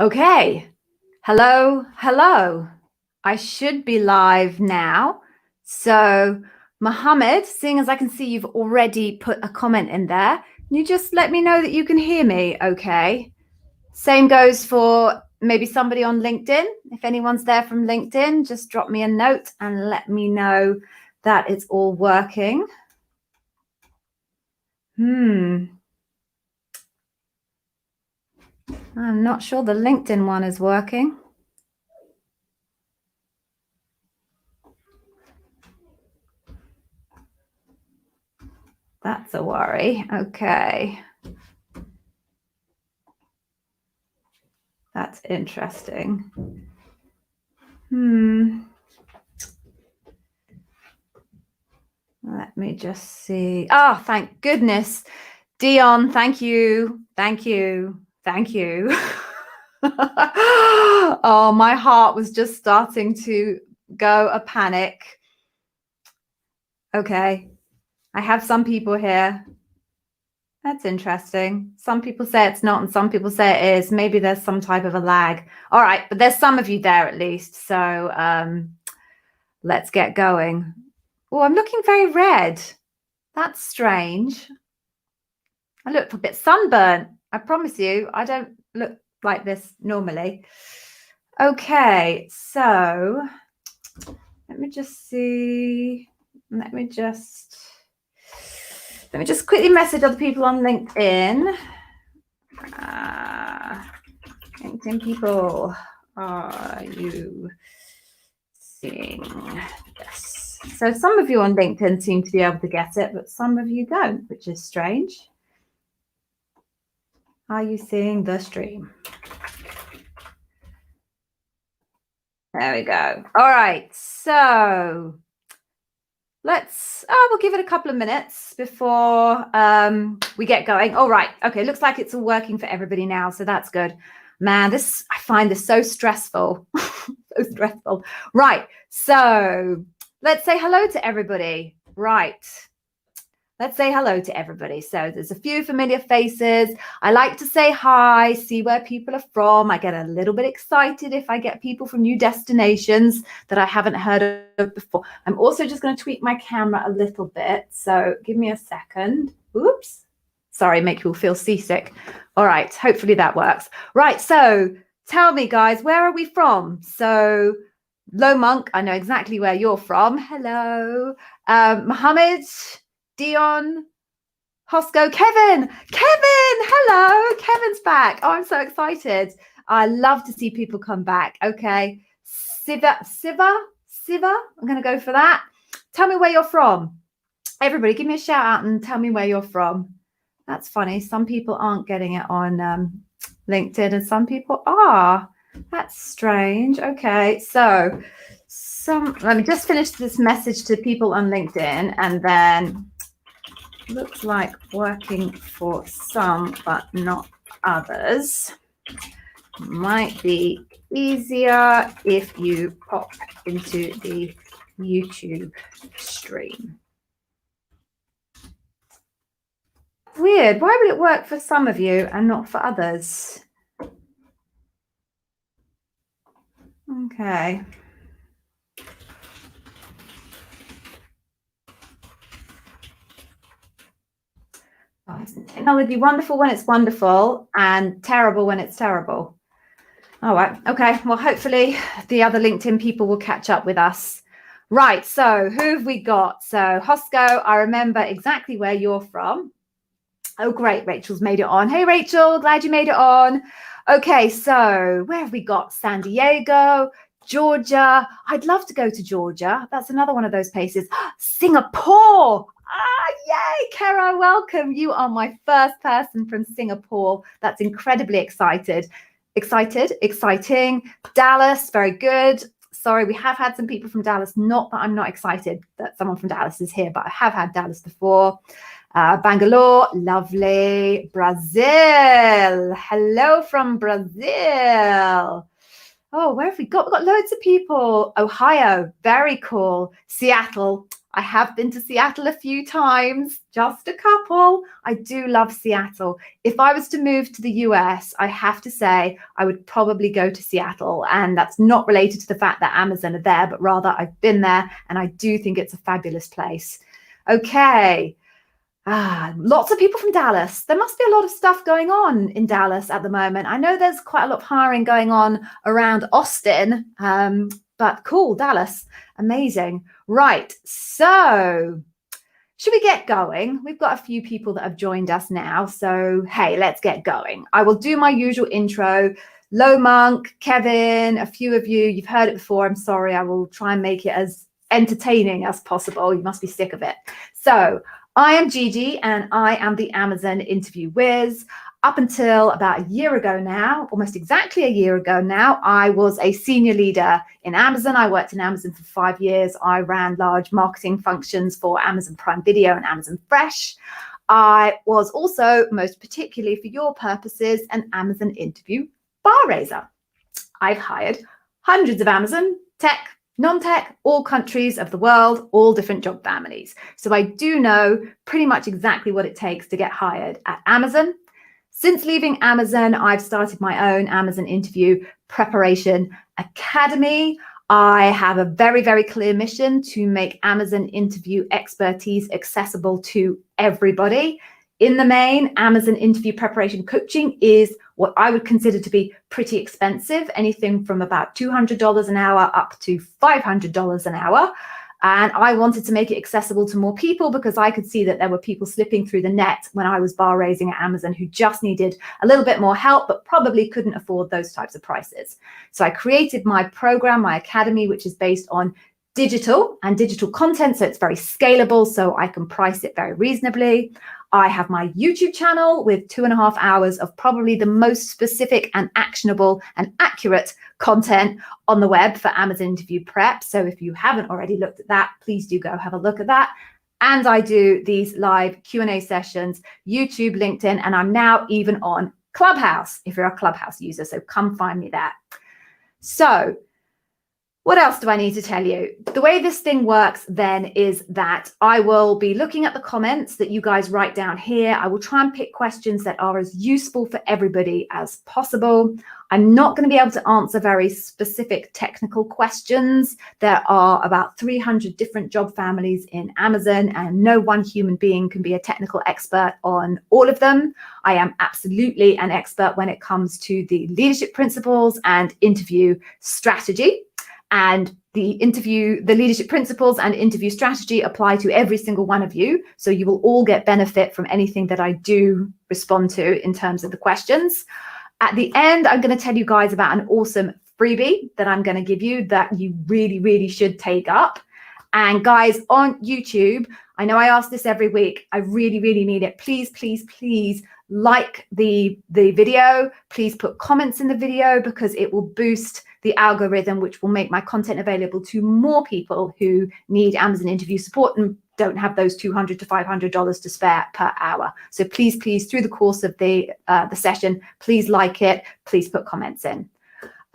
Okay. Hello, hello. I should be live now. So, Mohammed, seeing as I can see you've already put a comment in there, can you just let me know that you can hear me okay? Same goes for maybe somebody on LinkedIn. If anyone's there from LinkedIn, just drop me a note and let me know that it's all working. I'm not sure the LinkedIn one is working. That's a worry. Okay. That's interesting. Let me just see. Oh, thank goodness. Dion, thank you. Thank you. Thank you. Oh, my heart was just starting to go a panic. Okay. I have some people here. That's interesting. Some people say it's not and some people say it is. Maybe there's some type of a lag. All right, but there's some of you there at least. So let's get going. Oh, I'm looking very red. That's strange. I look a bit sunburnt. I promise you, I don't look like this normally. Okay, so let me just see. Let me just quickly message other people on LinkedIn. LinkedIn people, are you seeing this? So some of you on LinkedIn seem to be able to get it, but some of you don't, which is strange. Are you seeing the stream? There we go. All right, so we'll give it a couple of minutes before we get going. All right, okay, looks like it's all working for everybody now, so that's good. Man, I find this so stressful. So stressful. Right, so let's say hello to everybody. Right. Let's say hello to everybody. So there's a few familiar faces. I like to say hi, see where people are from. I get a little bit excited if I get people from new destinations that I haven't heard of before. I'm also just going to tweak my camera a little bit. So give me a second. Oops. Sorry, make you all feel seasick. All right. Hopefully that works. Right. So tell me, guys, where are we from? So Low Monk, I know exactly where you're from. Hello. Mohammed, Dion, Hosco, Kevin, hello, Kevin's back. Oh, I'm so excited. I love to see people come back. Okay, Siva, I'm going to go for that. Tell me where you're from. Everybody, give me a shout out and tell me where you're from. That's funny. Some people aren't getting it on LinkedIn and some people are. That's strange. Okay, so let me just finish this message to people on LinkedIn and then looks like working for some but not others. Might be easier if you pop into the YouTube stream. Weird. Why would it work for some of you and not for others? Okay. Oh, isn't technology wonderful when it's wonderful and terrible when it's terrible? All right. Okay. Well, hopefully the other LinkedIn people will catch up with us. Right. So who have we got? So Hosco, I remember exactly where you're from. Oh, great. Rachel's made it on. Hey, Rachel. Glad you made it on. Okay. So where have we got? San Diego, Georgia. I'd love to go to Georgia. That's another one of those places. Singapore. Yay, Kara, welcome. You are my first person from Singapore. That's incredibly exciting. Dallas, very good. Sorry, we have had some people from Dallas. Not that I'm not excited that someone from Dallas is here, but I have had Dallas before. Bangalore, lovely. Brazil, hello from Brazil. Oh, where have we got? We've got loads of people. Ohio, very cool. Seattle, I have been to Seattle a few times, just a couple. I do love Seattle. If I was to move to the US, I have to say I would probably go to Seattle. And that's not related to the fact that Amazon are there, but rather I've been there and I do think it's a fabulous place. Okay. Lots of people from Dallas. There must be a lot of stuff going on in Dallas at the moment. I know there's quite a lot of hiring going on around Austin, but cool, Dallas, amazing. Right, so should we get going? We've got a few people that have joined us now, so hey, let's get going. I will do my usual intro. Low Monk, Kevin, a few of you, you've heard it before. I'm sorry, I will try and make it as entertaining as possible. You must be sick of it. So I am Gigi and I am the Amazon interview whiz. Up until about a year ago now, almost exactly a year ago now, I was a senior leader in Amazon. I worked in Amazon for 5 years. I ran large marketing functions for Amazon Prime Video and Amazon Fresh. I was also, most particularly for your purposes, an Amazon interview bar raiser. I've hired hundreds of Amazon tech, non-tech, all countries of the world, all different job families. So I do know pretty much exactly what it takes to get hired at Amazon. Since leaving Amazon, I've started my own Amazon interview preparation academy. I have a very, very clear mission to make Amazon interview expertise accessible to everybody. In the main, Amazon interview preparation coaching is what I would consider to be pretty expensive, anything from about $200 an hour up to $500 an hour. And I wanted to make it accessible to more people because I could see that there were people slipping through the net when I was bar raising at Amazon who just needed a little bit more help, but probably couldn't afford those types of prices. So I created my program, my academy, which is based on digital and digital content. So it's very scalable, so I can price it very reasonably. I have my YouTube channel with 2.5 hours of probably the most specific and actionable and accurate content on the web for Amazon interview prep. So if you haven't already looked at that, please do go have a look at that. And I do these live Q&A sessions, YouTube, LinkedIn, and I'm now even on Clubhouse if you're a Clubhouse user. So come find me there. So what else do I need to tell you? The way this thing works then is that I will be looking at the comments that you guys write down here. I will try and pick questions that are as useful for everybody as possible. I'm not going to be able to answer very specific technical questions. There are about 300 different job families in Amazon, and no one human being can be a technical expert on all of them. I am absolutely an expert when it comes to the leadership principles and interview strategy. And the leadership principles and interview strategy apply to every single one of you. So you will all get benefit from anything that I do respond to in terms of the questions. At the end, I'm going to tell you guys about an awesome freebie that I'm going to give you that you really, really should take up. And guys on YouTube, I know I ask this every week. I really, really need it. Please, please, please like the video. Please put comments in the video because it will boost the algorithm, which will make my content available to more people who need Amazon interview support and don't have those $200 to $500 to spare per hour. So please, please, through the course of the session, please like it. Please put comments in.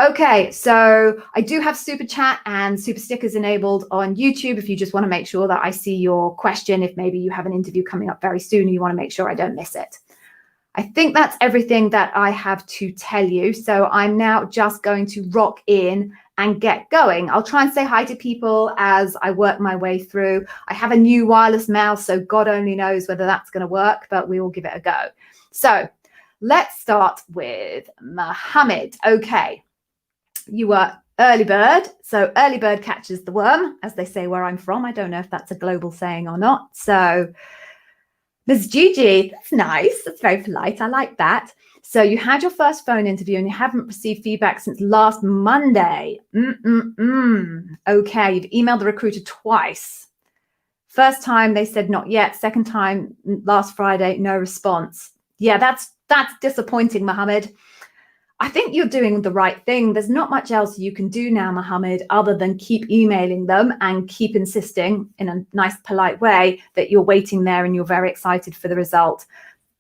Okay, so I do have super chat and super stickers enabled on YouTube if you just want to make sure that I see your question. If maybe you have an interview coming up very soon and you want to make sure I don't miss it. I think that's everything that I have to tell you. So I'm now just going to rock in and get going. I'll try and say hi to people as I work my way through. I have a new wireless mouse, so God only knows whether that's going to work, but we will give it a go. So let's start with Mohammed. Okay, you were early bird. So early bird catches the worm, as they say where I'm from. I don't know if that's a global saying or not. So Ms. Gigi, that's nice. That's very polite. I like that. So you had your first phone interview and you haven't received feedback since last Monday. Okay, you've emailed the recruiter twice. First time they said not yet. Second time last Friday, no response. Yeah, that's disappointing, Mohammed. I think you're doing the right thing. There's not much else you can do now, Mohammed, other than keep emailing them and keep insisting in a nice, polite way that you're waiting there and you're very excited for the result.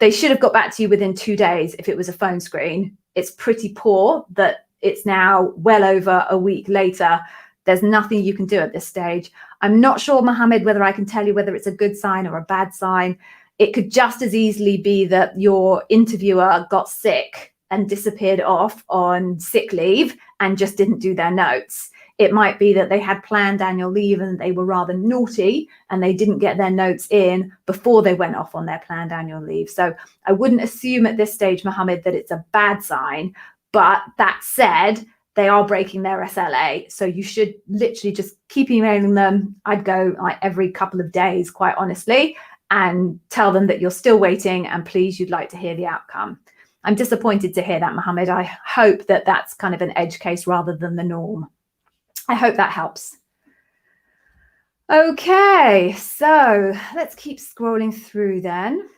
They should have got back to you within 2 days if it was a phone screen. It's pretty poor that it's now well over a week later. there's nothing you can do at this stage. I'm not sure, Mohammed, whether I can tell you whether it's a good sign or a bad sign. It could just as easily be that your interviewer got sick and disappeared off on sick leave and just didn't do their notes. It might be that they had planned annual leave and they were rather naughty and they didn't get their notes in before they went off on their planned annual leave. So I wouldn't assume at this stage, Mohammed, that it's a bad sign. But that said, they are breaking their SLA. So you should literally just keep emailing them. I'd go like every couple of days, quite honestly, and tell them that you're still waiting and please, you'd like to hear the outcome. I'm disappointed to hear that, Mohammed. I hope that that's kind of an edge case rather than the norm. I hope that helps. Okay, so let's keep scrolling through then.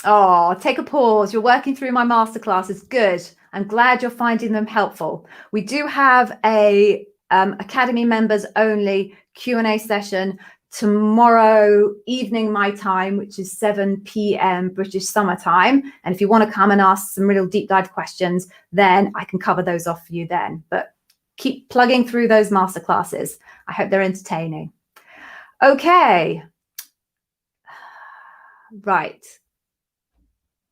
Oh, take a pause. You're working through my masterclasses. Good. I'm glad you're finding them helpful. We do have a Academy members only Q&A session tomorrow evening my time, which is 7 p.m. British summer time. And if you want to come and ask some real deep dive questions, then I can cover those off for you then. But keep plugging through those masterclasses. I hope they're entertaining. Okay. Right.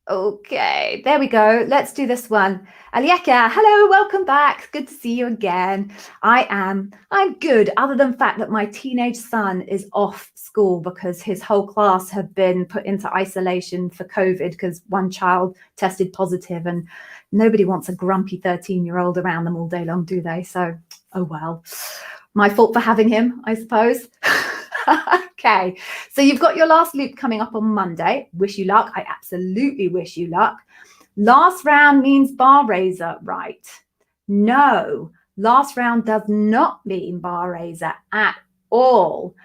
Okay, there we go. Let's do this one. Alieka, hello, welcome back. Good to see you again. I'm good, other than the fact that my teenage son is off school because his whole class have been put into isolation for COVID because one child tested positive, and nobody wants a grumpy 13-year-old around them all day long, do they? So, oh well. My fault for having him, I suppose. Okay, so you've got your last loop coming up on Monday. Wish you luck. I absolutely wish you luck. Last round means bar raiser, right? No, last round does not mean bar raiser at all.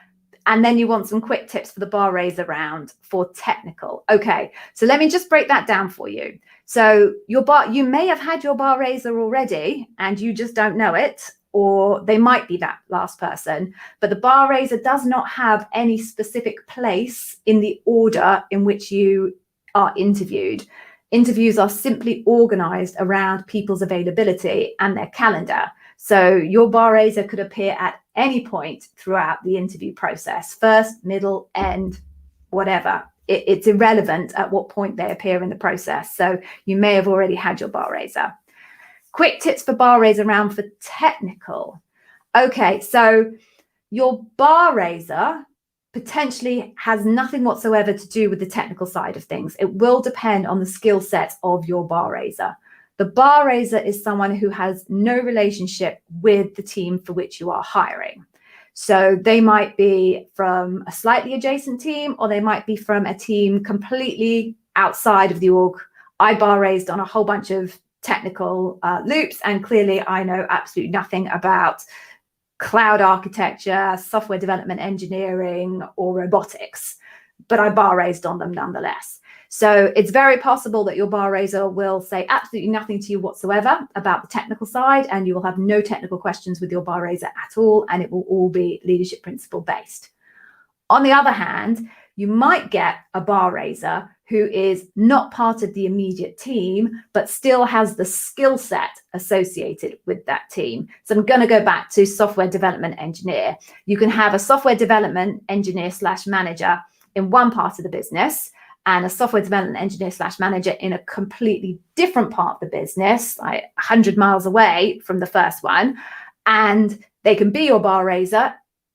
And then you want some quick tips for the bar raiser round for technical. Okay, so let me just break that down for you. So you may have had your bar raiser already and you just don't know it, or they might be that last person, but the bar raiser does not have any specific place in the order in which you are interviewed. Interviews are simply organized around people's availability and their calendar. So your bar raiser could appear at any point throughout the interview process, first, middle, end, whatever. It's irrelevant at what point they appear in the process. So you may have already had your bar raiser. Quick tips for bar raiser round for technical. Okay, so your bar raiser potentially has nothing whatsoever to do with the technical side of things. It will depend on the skill set of your bar raiser. The bar raiser is someone who has no relationship with the team for which you are hiring. So they might be from a slightly adjacent team, or they might be from a team completely outside of the org. I bar raised on a whole bunch of technical loops, and clearly I know absolutely nothing about cloud architecture, software development engineering, or robotics, but I bar raised on them nonetheless. So it's very possible that your bar raiser will say absolutely nothing to you whatsoever about the technical side, and you will have no technical questions with your bar raiser at all, and it will all be leadership principle based. On the other hand, you might get a bar raiser who is not part of the immediate team, but still has the skill set associated with that team. So I'm going to go back to software development engineer. You can have a software development engineer / manager in one part of the business, and a software development engineer / manager in a completely different part of the business, like 100 miles away from the first one. And they can be your bar raiser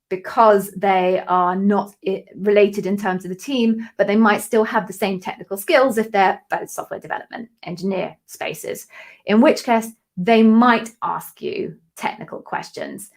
because they are not related in terms of the team, but they might still have the same technical skills if they're both software development engineer spaces, in which case they might ask you technical questions.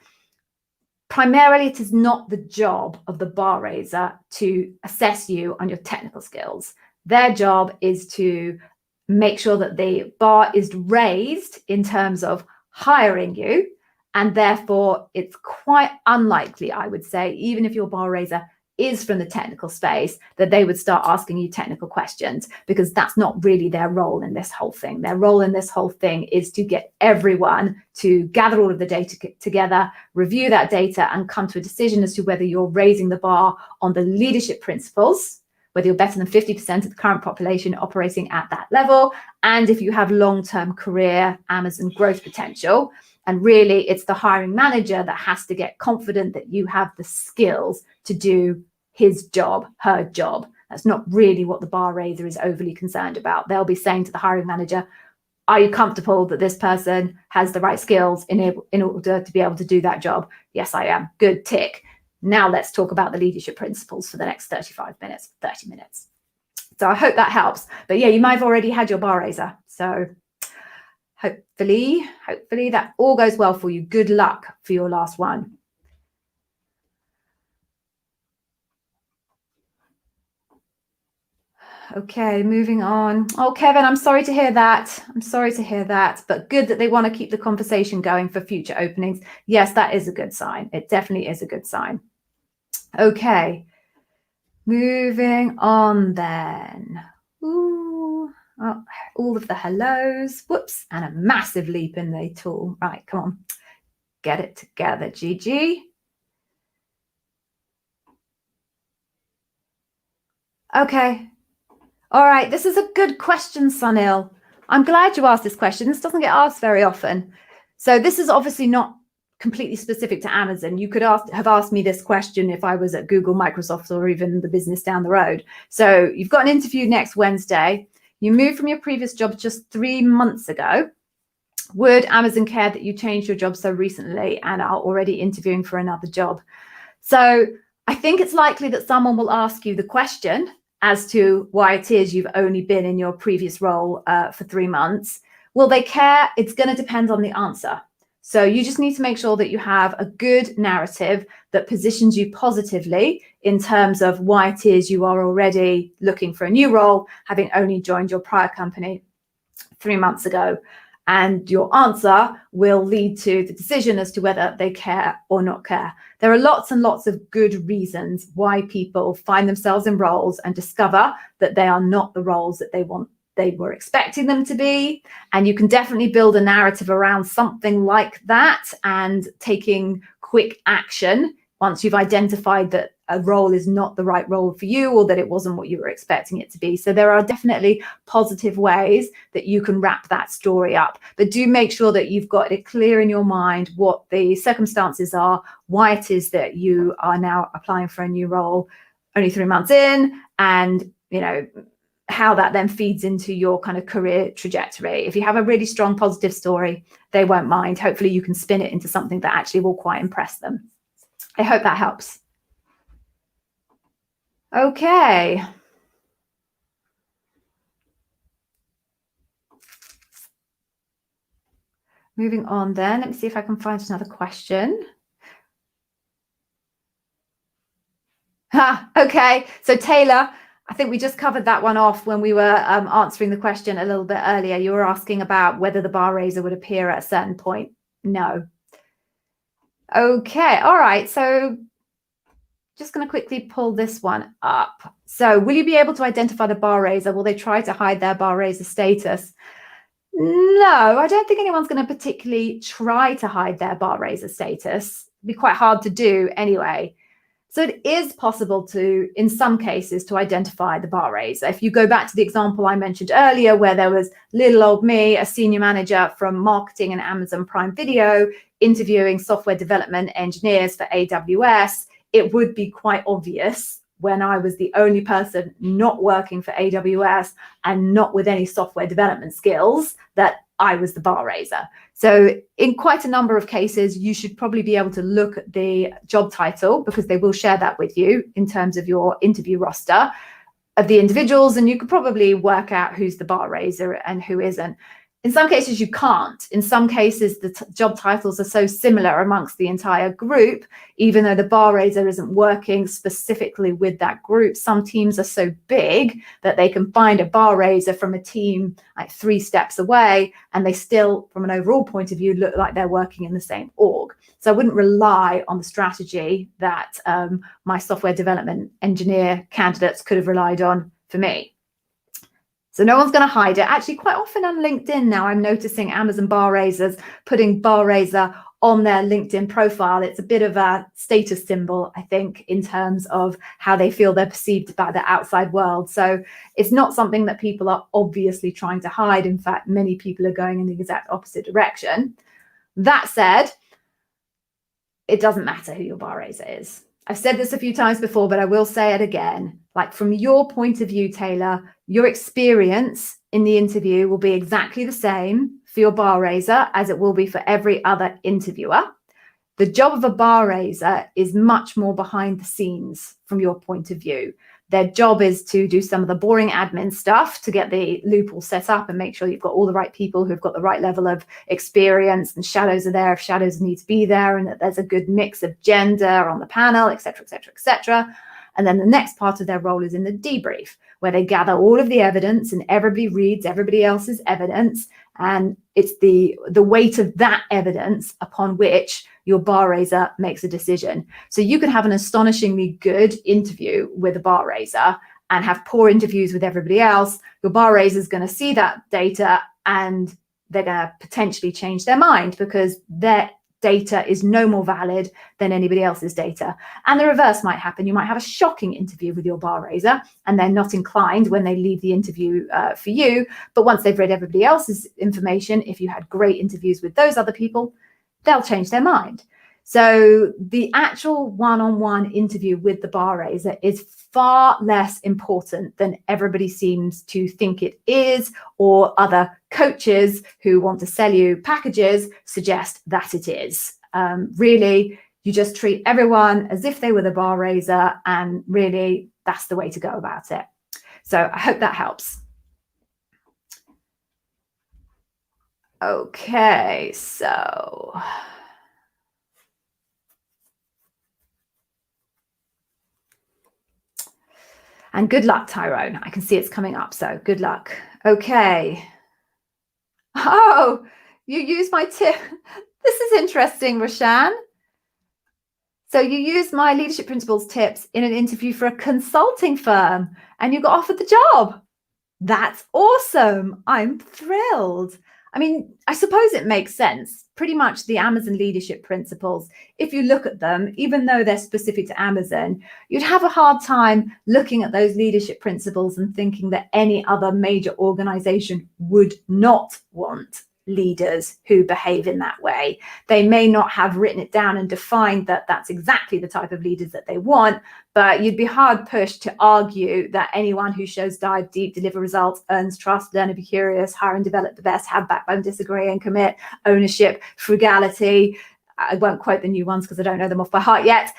Primarily, it is not the job of the bar raiser to assess you on your technical skills. Their job is to make sure that the bar is raised in terms of hiring you. And therefore, it's quite unlikely, I would say, even if your bar raiser is from the technical space, that they would start asking you technical questions, because that's not really their role in this whole thing. Their role in this whole thing is to get everyone to gather all of the data together, review that data, and come to a decision as to whether you're raising the bar on the leadership principles, whether you're better than 50% of the current population operating at that level, and if you have long-term career Amazon growth potential. And really, it's the hiring manager that has to get confident that you have the skills to do his job, her job. That's not really what the bar raiser is overly concerned about. They'll be saying to the hiring manager, are you comfortable that this person has the right skills in order to be able to do that job? Yes, I am. Good, tick. Now let's talk about the leadership principles for the next 30 minutes. So I hope that helps. But yeah, you might have already had your bar raiser. So hopefully that all goes well for you. Good luck for your last one. Okay, moving on. Oh, Kevin, I'm sorry to hear that. But good that they want to keep the conversation going for future openings. Yes, that is a good sign. It definitely is a good sign. Okay, moving on then. Ooh, oh, all of the hellos. Whoops, and a massive leap in the tool. Right, come on. Get it together, Gigi. Okay. All right, this is a good question, Sunil. I'm glad you asked this question. This doesn't get asked very often. So this is obviously not completely specific to Amazon. You could have asked me this question if I was at Google, Microsoft, or even the business down the road. So you've got an interview next Wednesday. You moved from your previous job just 3 months ago. Would Amazon care that you changed your job so recently and are already interviewing for another job? So I think it's likely that someone will ask you the question as to why it is you've only been in your previous role for 3 months. Will they care? It's going to depend on the answer. So you just need to make sure that you have a good narrative that positions you positively in terms of why it is you are already looking for a new role, having only joined your prior company 3 months ago. And your answer will lead to the decision as to whether they care or not care. There are lots and lots of good reasons why people find themselves in roles and discover that they are not the roles that they were expecting them to be. And you can definitely build a narrative around something like that and taking quick action once you've identified that a role is not the right role for you or that it wasn't what you were expecting it to be. So there are definitely positive ways that you can wrap that story up. But do make sure that you've got it clear in your mind what the circumstances are, why it is that you are now applying for a new role only 3 months in, and how that then feeds into your kind of career trajectory. If you have a really strong positive story, they won't mind. Hopefully you can spin it into something that actually will quite impress them. I hope that helps. Okay. Moving on then, let me see if I can find another question. Okay, so Taylor, I think we just covered that one off when we were answering the question a little bit earlier. You were asking about whether the bar raiser would appear at a certain point. No. Okay, all right, so just going to quickly pull this one up. So will you be able to identify the bar raiser? Will they try to hide their bar raiser status? No, I don't think anyone's going to particularly try to hide their bar raiser status. It'd be quite hard to do anyway. So it is possible to, in some cases, to identify the bar raiser. If you go back to the example I mentioned earlier, where there was little old me, a senior manager from marketing and Amazon Prime Video, interviewing software development engineers for AWS, it would be quite obvious when I was the only person not working for AWS and not with any software development skills that I was the bar raiser. So in quite a number of cases, you should probably be able to look at the job title, because they will share that with you in terms of your interview roster of the individuals, and you could probably work out who's the bar raiser and who isn't. In some cases, you can't. In some cases, the job titles are so similar amongst the entire group, even though the bar raiser isn't working specifically with that group. Some teams are so big that they can find a bar raiser from a team like 3 steps away, and they still, from an overall point of view, look like they're working in the same org. So I wouldn't rely on the strategy that my software development engineer candidates could have relied on for me. So no one's going to hide it. Actually, quite often on LinkedIn now, I'm noticing Amazon bar raisers putting bar raiser on their LinkedIn profile. It's a bit of a status symbol, I think, in terms of how they feel they're perceived by the outside world. So it's not something that people are obviously trying to hide. In fact, many people are going in the exact opposite direction. That said, it doesn't matter who your bar raiser is. I've said this a few times before, but I will say it again. Like, from your point of view, Taylor, your experience in the interview will be exactly the same for your bar raiser as it will be for every other interviewer. The job of a bar raiser is much more behind the scenes from your point of view. Their job is to do some of the boring admin stuff to get the loop all set up and make sure you've got all the right people who've got the right level of experience, and shadows are there if shadows need to be there, and that there's a good mix of gender on the panel, etc., etc., etc. And then the next part of their role is in the debrief, where they gather all of the evidence and everybody reads everybody else's evidence. And it's the weight of that evidence upon which your bar raiser makes a decision. So you can have an astonishingly good interview with a bar raiser and have poor interviews with everybody else. Your bar raiser is going to see that data and they're going to potentially change their mind because their data is no more valid than anybody else's data. And the reverse might happen. You might have a shocking interview with your bar raiser and they're not inclined when they leave the interview for you. But once they've read everybody else's information, if you had great interviews with those other people, they'll change their mind. So the actual one-on-one interview with the bar raiser is far less important than everybody seems to think it is, or other coaches who want to sell you packages suggest that it is. Really, you just treat everyone as if they were the bar raiser, and really that's the way to go about it. So I hope that helps. Okay, so and good luck, Tyrone. I can see it's coming up, so good luck. Okay. Oh, you use my tip. This is interesting, Roshan. So you used my leadership principles tips in an interview for a consulting firm and you got offered the job. That's awesome. I'm thrilled. I mean, I suppose it makes sense. Pretty much the Amazon leadership principles, if you look at them, even though they're specific to Amazon, you'd have a hard time looking at those leadership principles and thinking that any other major organization would not want leaders who behave in that way. They may not have written it down and defined that that's exactly the type of leaders that they want, but you'd be hard pushed to argue that anyone who shows dive deep, deliver results, earns trust, learn and be curious, hire and develop the best, have backbone, disagree and commit, ownership, frugality. I won't quote the new ones because I don't know them off by heart yet,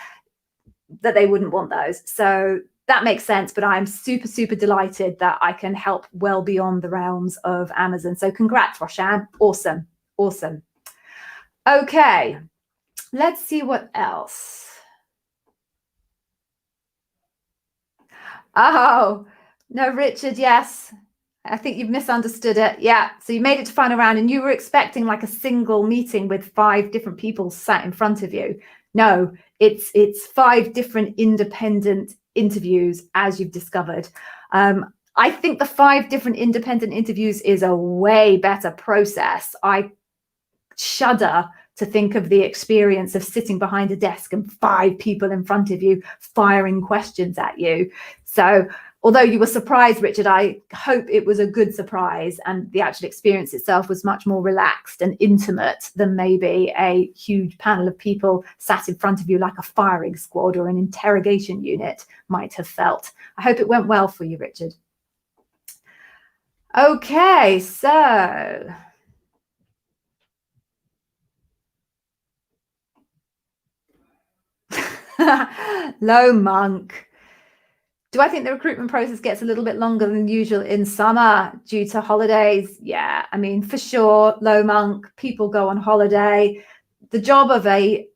that they wouldn't want those. So that makes sense, but I'm super, super delighted that I can help well beyond the realms of Amazon. So congrats, Roshan. Awesome. Awesome. Okay, let's see what else. Oh, no, Richard, yes. I think you've misunderstood it. Yeah, so you made it to final round and you were expecting like a single meeting with 5 different people sat in front of you. No, it's 5 different independent interviews, as you've discovered. I think the 5 different independent interviews is a way better process. I shudder to think of the experience of sitting behind a desk and 5 people in front of you firing questions at you. So although you were surprised, Richard, I hope it was a good surprise and the actual experience itself was much more relaxed and intimate than maybe a huge panel of people sat in front of you like a firing squad or an interrogation unit might have felt. I hope it went well for you, Richard. Okay, so Low Monk. Do I think the recruitment process gets a little bit longer than usual in summer due to holidays? Yeah, I mean, for sure, Low Monk, people go on holiday. The job of a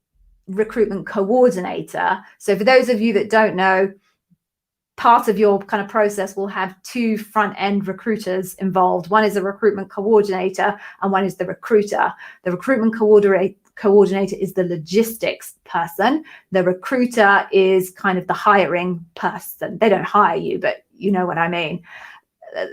recruitment coordinator. So for those of you that don't know, part of your kind of process will have 2 front-end recruiters involved. One is a recruitment coordinator and one is the recruiter. The recruitment coordinator is the logistics person. The recruiter is kind of the hiring person. They don't hire you, but you know what I mean.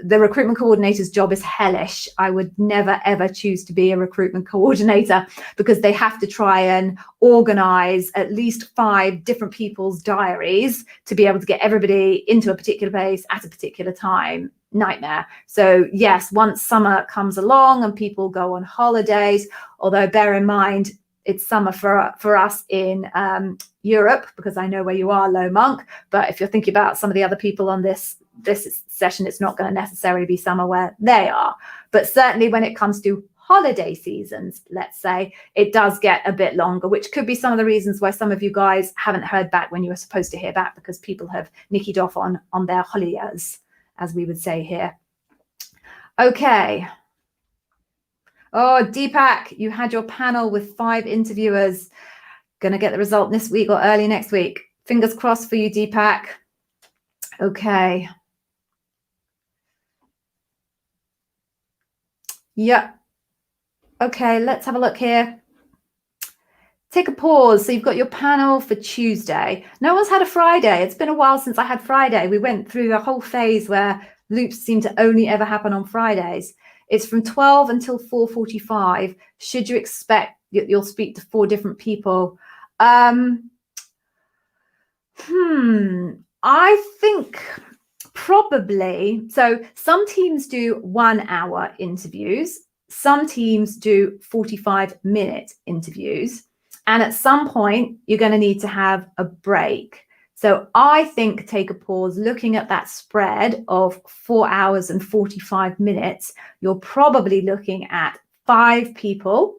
The recruitment coordinator's job is hellish. I would never, ever choose to be a recruitment coordinator because they have to try and organize at least 5 different people's diaries to be able to get everybody into a particular place at a particular time. nightmare. So yes, once summer comes along and people go on holidays, although bear in mind it's summer for us in Europe, because I know where you are, Low Monk. But if you're thinking about some of the other people on this session, it's not going to necessarily be summer where they are. But certainly when it comes to holiday seasons, let's say, it does get a bit longer, which could be some of the reasons why some of you guys haven't heard back when you were supposed to hear back, because people have nickied off on their holidays, as we would say here. Okay. Oh, Deepak, you had your panel with 5 interviewers. Going to get the result this week or early next week. Fingers crossed for you, Deepak. Okay. Yeah. Okay, let's have a look here. Take a pause. So you've got your panel for Tuesday. No one's had a Friday. It's been a while since I had Friday. We went through a whole phase where loops seem to only ever happen on Fridays. It's from 12 until 4:45. Should you expect you'll speak to 4 different people? I think probably. So some teams do 1-hour interviews. Some teams do 45-minute interviews. And at some point, you're going to need to have a break. So I think take a pause, looking at that spread of 4 hours and 45 minutes, you're probably looking at 5 people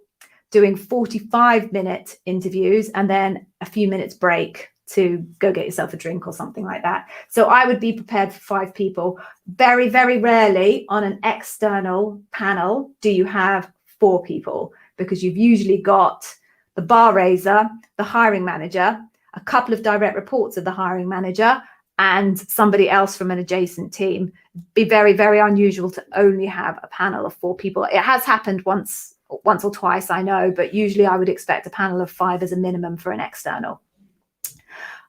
doing 45-minute interviews and then a few minutes break to go get yourself a drink or something like that. So I would be prepared for 5 people. Very, very rarely on an external panel do you have 4 people, because you've usually got the bar raiser, the hiring manager, a couple of direct reports of the hiring manager, and somebody else from an adjacent team. It'd be very, very unusual to only have a panel of 4 people. It has happened once or twice, I know, but usually I would expect a panel of 5 as a minimum for an external.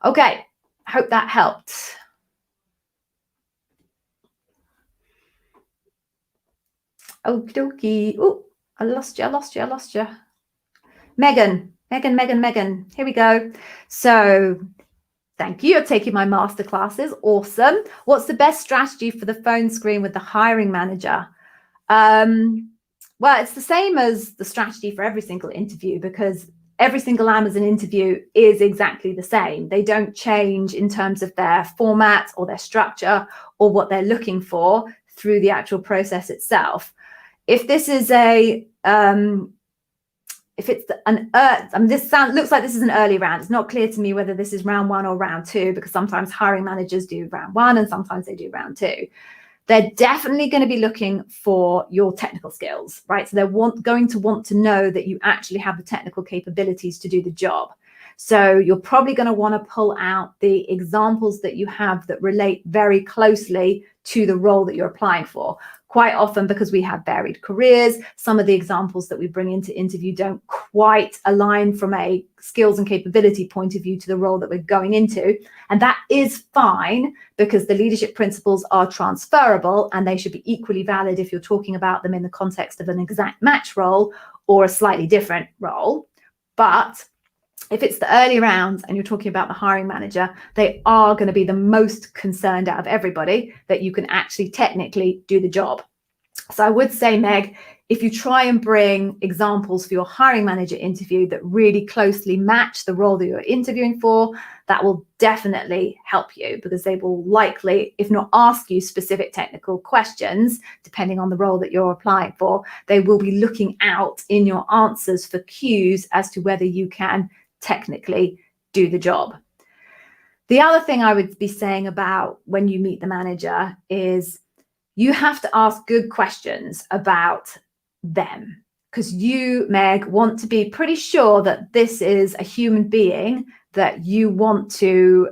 Okay, hope that helped. Okie dokie. Oh, I lost you. Megan. Here we go. So thank you. You're taking my masterclasses. Awesome. What's the best strategy for the phone screen with the hiring manager? Well, it's the same as the strategy for every single interview, because every single Amazon interview is exactly the same. They don't change in terms of their format or their structure or what they're looking for through the actual process itself. If this is a if it's looks like this is an early round. It's not clear to me whether this is round 1 or round 2, because sometimes hiring managers do round 1 and sometimes they do round 2. They're definitely going to be looking for your technical skills, right? So they're going to want to know that you actually have the technical capabilities to do the job. So you're probably going to want to pull out the examples that you have that relate very closely to the role that you're applying for. Quite often, because we have varied careers, some of the examples that we bring into interview don't quite align from a skills and capability point of view to the role that we're going into. And that is fine, because the leadership principles are transferable and they should be equally valid if you're talking about them in the context of an exact match role or a slightly different role. But if it's the early rounds and you're talking about the hiring manager, they are going to be the most concerned out of everybody that you can actually technically do the job. So I would say, Meg, if you try and bring examples for your hiring manager interview that really closely match the role that you're interviewing for, that will definitely help you, because they will likely, if not ask you specific technical questions, depending on the role that you're applying for, they will be looking out in your answers for cues as to whether you can technically do the job. The other thing I would be saying about when you meet the manager is you have to ask good questions about them, because you, Meg, want to be pretty sure that this is a human being that you want to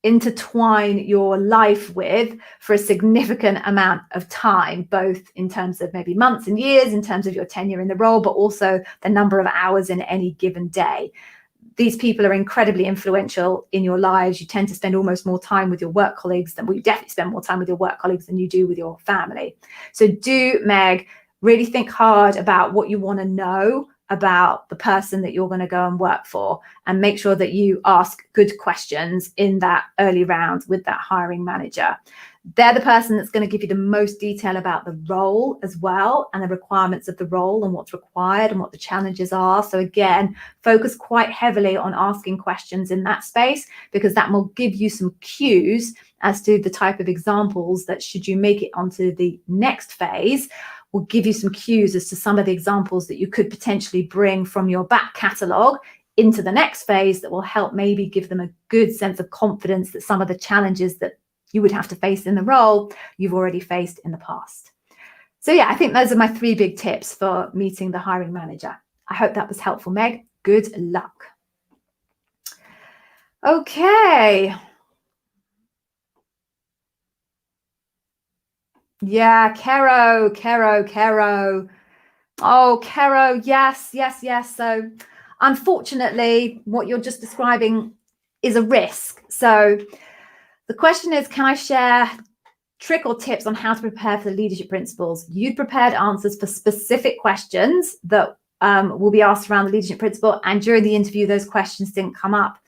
intertwine your life with for a significant amount of time, both in terms of maybe months and years, in terms of your tenure in the role, but also the number of hours in any given day. These people are incredibly influential in your lives. You tend to spend almost more time with your work colleagues than you definitely spend more time with your work colleagues than you do with your family. So do, Meg, really think hard about what you want to know about the person that you're going to go and work for, and make sure that you ask good questions in that early round with that hiring manager. They're the person that's going to give you the most detail about the role as well, and the requirements of the role and what's required and what the challenges are. So again, focus quite heavily on asking questions in that space, because that will give you some cues as to the type of examples that, should you make it onto the next phase, will give you some cues as to some of the examples that you could potentially bring from your back catalogue into the next phase that will help maybe give them a good sense of confidence that some of the challenges that you would have to face in the role you've already faced in the past. So yeah, I think those are my 3 big tips for meeting the hiring manager. I hope that was helpful, Meg. Good luck. Okay. Yeah, Kero. Oh, Kero, yes. So unfortunately, what you're just describing is a risk. So the question is, can I share trick or tips on how to prepare for the leadership principles? You'd prepared answers for specific questions that will be asked around the leadership principle, and during the interview, those questions didn't come up.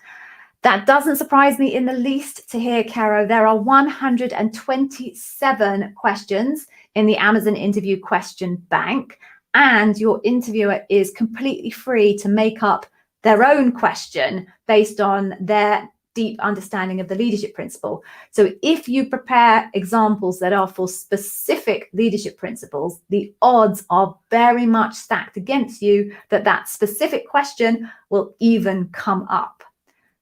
That doesn't surprise me in the least to hear, Caro. There are 127 questions in the Amazon interview question bank, and your interviewer is completely free to make up their own question based on their deep understanding of the leadership principle. So if you prepare examples that are for specific leadership principles, the odds are very much stacked against you that that specific question will even come up.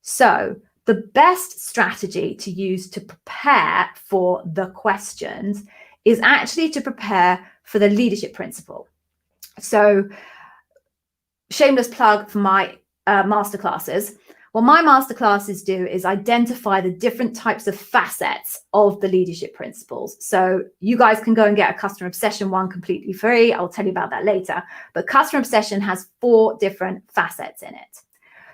So the best strategy to use to prepare for the questions is actually to prepare for the leadership principle. So shameless plug for my masterclasses. What my masterclasses do is identify the different types of facets of the leadership principles. So you guys can go and get a customer obsession one completely free. I'll tell you about that later. But customer obsession has 4 different facets in it.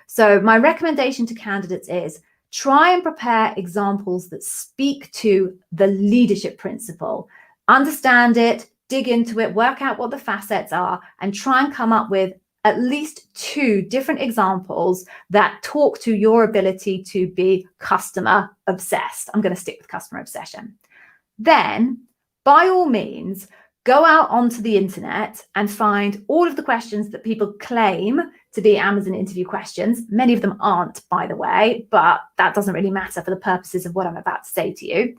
So my recommendation to candidates is try and prepare examples that speak to the leadership principle. Understand it, dig into it, work out what the facets are, and try and come up with at least 2 different examples that talk to your ability to be customer obsessed. I'm going to stick with customer obsession. Then, by all means, go out onto the internet and find all of the questions that people claim to be Amazon interview questions. Many of them aren't, by the way, but that doesn't really matter for the purposes of what I'm about to say to you.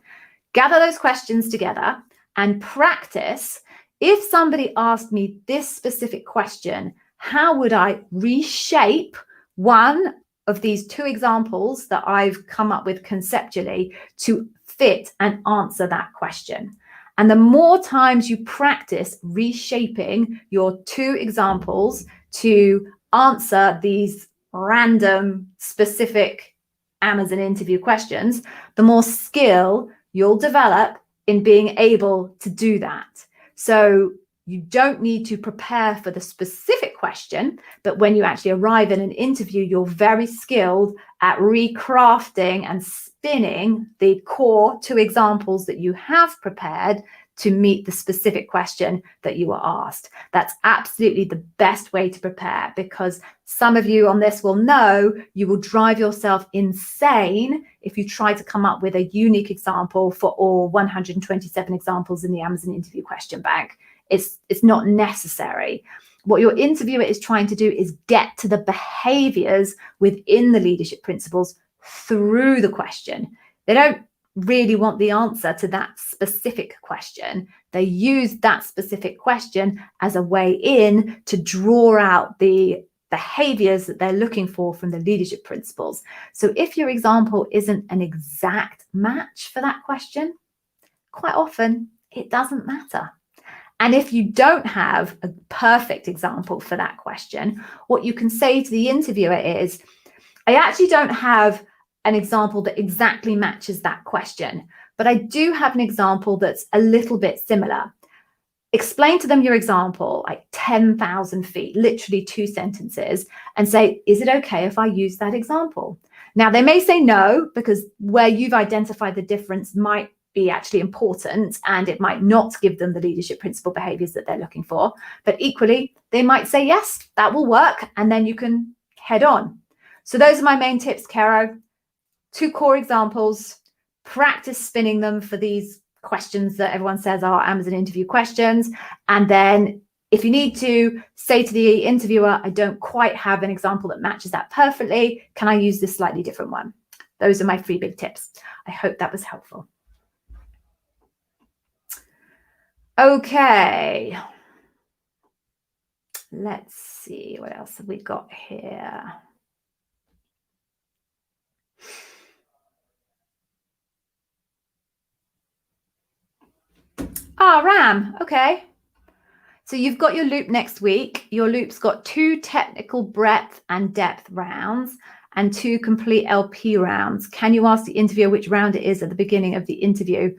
Gather those questions together and practice. If somebody asked me this specific question, how would I reshape one of these 2 examples that I've come up with conceptually to fit and answer that question? And the more times you practice reshaping your 2 examples to answer these random specific Amazon interview questions, the more skill you'll develop in being able to do that. So you don't need to prepare for the specific question, but when you actually arrive in an interview, you're very skilled at recrafting and spinning the core 2 examples that you have prepared to meet the specific question that you were asked. That's absolutely the best way to prepare, because some of you on this will know you will drive yourself insane if you try to come up with a unique example for all 127 examples in the Amazon interview question bank. It's not necessary. What your interviewer is trying to do is get to the behaviors within the leadership principles through the question. They don't really want the answer to that specific question. They use that specific question as a way in to draw out the behaviors that they're looking for from the leadership principles. So if your example isn't an exact match for that question, quite often it doesn't matter. And if you don't have a perfect example for that question, what you can say to the interviewer is, I actually don't have an example that exactly matches that question, but I do have an example that's a little bit similar. Explain to them your example, like 10,000 feet, literally 2 sentences, and say, is it okay if I use that example? Now, they may say no, because where you've identified the difference might be actually important, and it might not give them the leadership principle behaviors that they're looking for. But equally, they might say, yes, that will work, and then you can head on. So those are my main tips, Caro. 2 core examples, practice spinning them for these questions that everyone says are Amazon interview questions. And then if you need to say to the interviewer, I don't quite have an example that matches that perfectly, can I use this slightly different one? Those are my 3 big tips. I hope that was helpful. Okay. Let's see, what else have we got here? Ram, okay. So you've got your loop next week. Your loop's got 2 technical breadth and depth rounds and 2 complete LP rounds. Can you ask the interviewer which round it is at the beginning of the interview?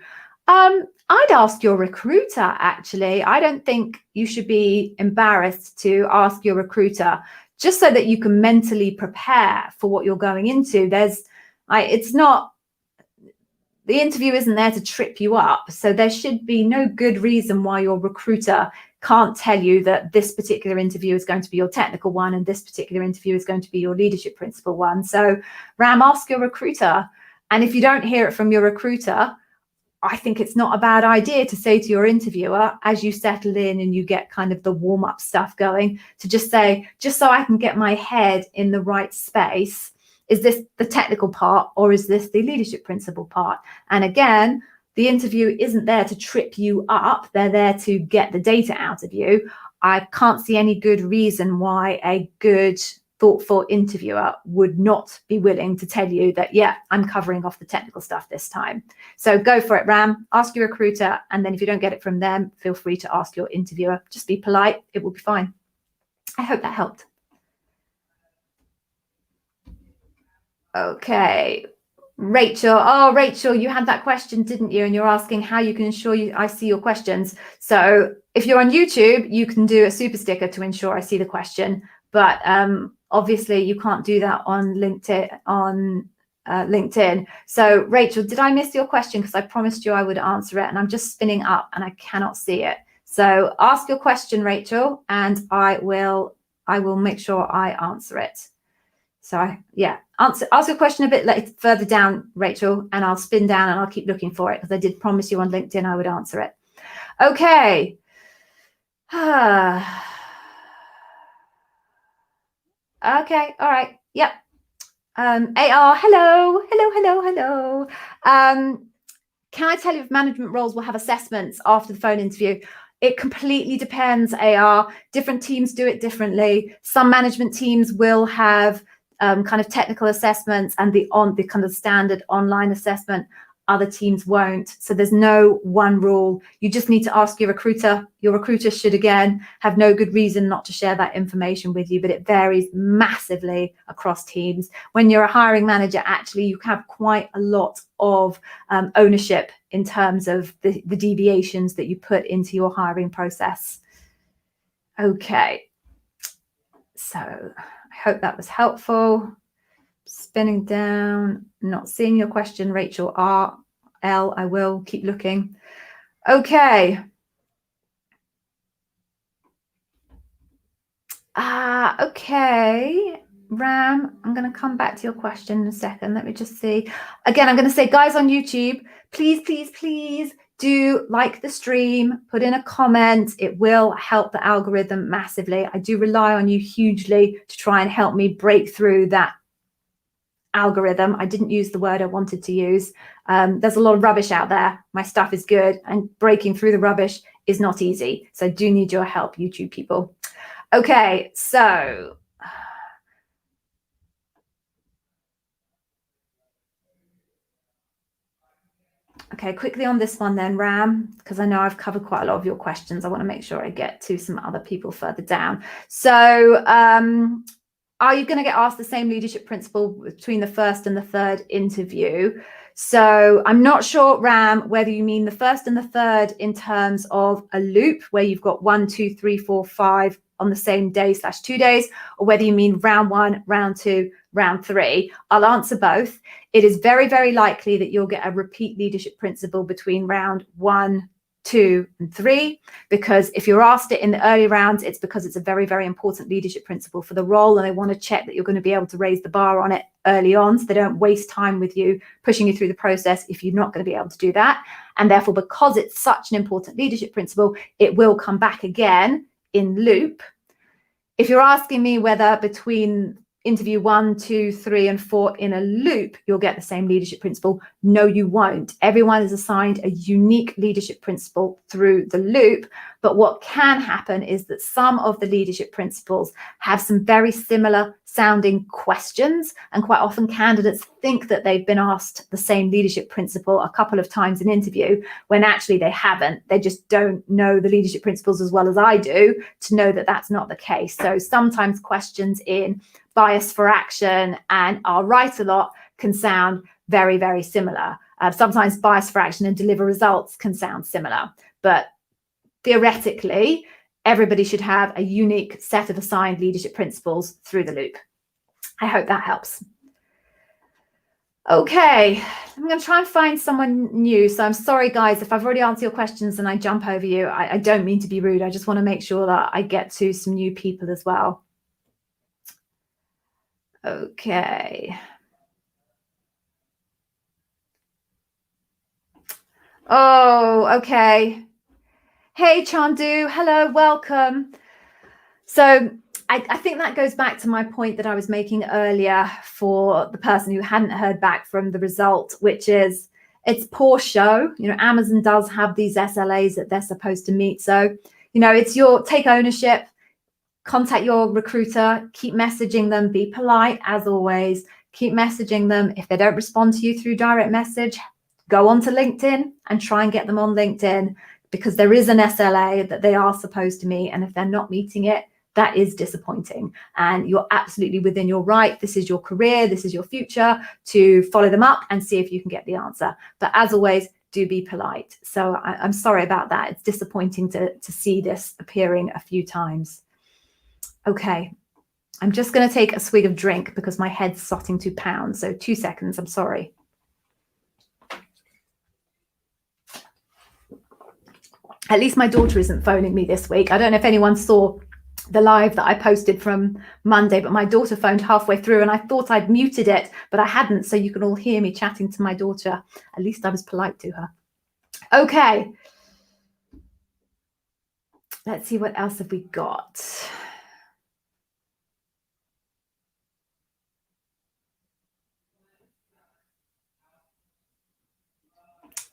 I'd ask your recruiter, actually. I don't think you should be embarrassed to ask your recruiter, just so that you can mentally prepare for what you're going into. It's not, the interview isn't there to trip you up. So there should be no good reason why your recruiter can't tell you that this particular interview is going to be your technical one and this particular interview is going to be your leadership principle one. So Ram, ask your recruiter. And if you don't hear it from your recruiter, I think it's not a bad idea to say to your interviewer, as you settle in and you get kind of the warm-up stuff going, to just say, just so I can get my head in the right space, is this the technical part or is this the leadership principle part? And again, the interview isn't there to trip you up. They're there to get the data out of you. I can't see any good reason why a good, thoughtful interviewer would not be willing to tell you that, yeah, I'm covering off the technical stuff this time. So go for it, Ram. Ask your recruiter. And then if you don't get it from them, feel free to ask your interviewer. Just be polite. It will be fine. I hope that helped. Okay. Rachel. Oh, Rachel, you had that question, didn't you? And you're asking how you can ensure I see your questions. So if you're on YouTube, you can do a super sticker to ensure I see the question. But obviously, you can't do that on LinkedIn. So, Rachel, did I miss your question? Because I promised you I would answer it, and I'm just spinning up, and I cannot see it. So, ask your question, Rachel, and I will make sure I answer it. So, ask your question a bit further down, Rachel, and I'll spin down and I'll keep looking for it because I did promise you on LinkedIn I would answer it. Okay. Okay, all right. Yep. AR, hello. Can I tell you if management roles will have assessments after the phone interview? It completely depends, AR. Different teams do it differently. Some management teams will have kind of technical assessments and the kind of standard online assessment. Other teams won't. So there's no one rule. You just need to ask your recruiter. Your recruiter should, again, have no good reason not to share that information with you, but it varies massively across teams. When you're a hiring manager, actually, you have quite a lot of ownership in terms of the deviations that you put into your hiring process. Okay. So I hope that was helpful. Spinning down, not seeing your question, Rachel R. L. I will keep looking. Okay. Okay. Ram, I'm going to come back to your question in a second. Let me just see. Again, I'm going to say, guys on YouTube, please do like the stream, put in a comment. It will help the algorithm massively. I do rely on you hugely to try and help me break through that algorithm. I didn't use the word I wanted to use. There's a lot of rubbish out there. My stuff is good, and breaking through the rubbish is not easy. So I do need your help, YouTube people. Okay, so okay, quickly on this one then, Ram, because I know I've covered quite a lot of your questions. I want to make sure I get to some other people further down. So are you going to get asked the same leadership principle between the first and the third interview? So I'm not sure, Ram, whether you mean the first and the third in terms of a loop where you've got 1, 2, 3, 4, 5 on the same day / 2 days, or whether you mean round 1, round 2, round 3. I'll answer both. It is very, very likely that you'll get a repeat leadership principle between round 1, 2, and 3, because if you're asked it in the early rounds, it's because it's a very, very important leadership principle for the role, and they want to check that you're going to be able to raise the bar on it early on, so they don't waste time with you pushing you through the process if you're not going to be able to do that. And therefore, because it's such an important leadership principle, it will come back again in loop. If you're asking me whether between interview 1, 2, 3, and 4 in a loop, you'll get the same leadership principle, no, you won't. Everyone is assigned a unique leadership principle through the loop. But what can happen is that some of the leadership principles have some very similar sounding questions. And quite often candidates think that they've been asked the same leadership principle a couple of times in interview, when actually they haven't. They just don't know the leadership principles as well as I do to know that that's not the case. So sometimes questions in bias for action and I'll write a lot can sound very, very similar. Sometimes bias for action and deliver results can sound similar, but theoretically, everybody should have a unique set of assigned leadership principles through the loop. I hope that helps. Okay, I'm going to try and find someone new. So I'm sorry, guys, if I've already answered your questions and I jump over you. I don't mean to be rude. I just want to make sure that I get to some new people as well. Okay. Oh, okay. Hey, Chandu. Hello, welcome. So I think that goes back to my point that I was making earlier for the person who hadn't heard back from the result, which is it's poor show. You know, Amazon does have these SLAs that they're supposed to meet. So, you know, it's your take ownership, contact your recruiter, keep messaging them, be polite as always, keep messaging them. If they don't respond to you through direct message, go on to LinkedIn and try and get them on LinkedIn, because there is an SLA that they are supposed to meet. And if they're not meeting it, that is disappointing. And you're absolutely within your right. This is your career. This is your future, to follow them up and see if you can get the answer. But as always, do be polite. So I'm sorry about that. It's disappointing to see this appearing a few times. Okay, I'm just going to take a swig of drink because my head's starting to pound. So 2 seconds, I'm sorry. At least my daughter isn't phoning me this week. I don't know if anyone saw the live that I posted from Monday, but my daughter phoned halfway through and I thought I'd muted it, but I hadn't. So you can all hear me chatting to my daughter. At least I was polite to her. Okay. Let's see, what else have we got?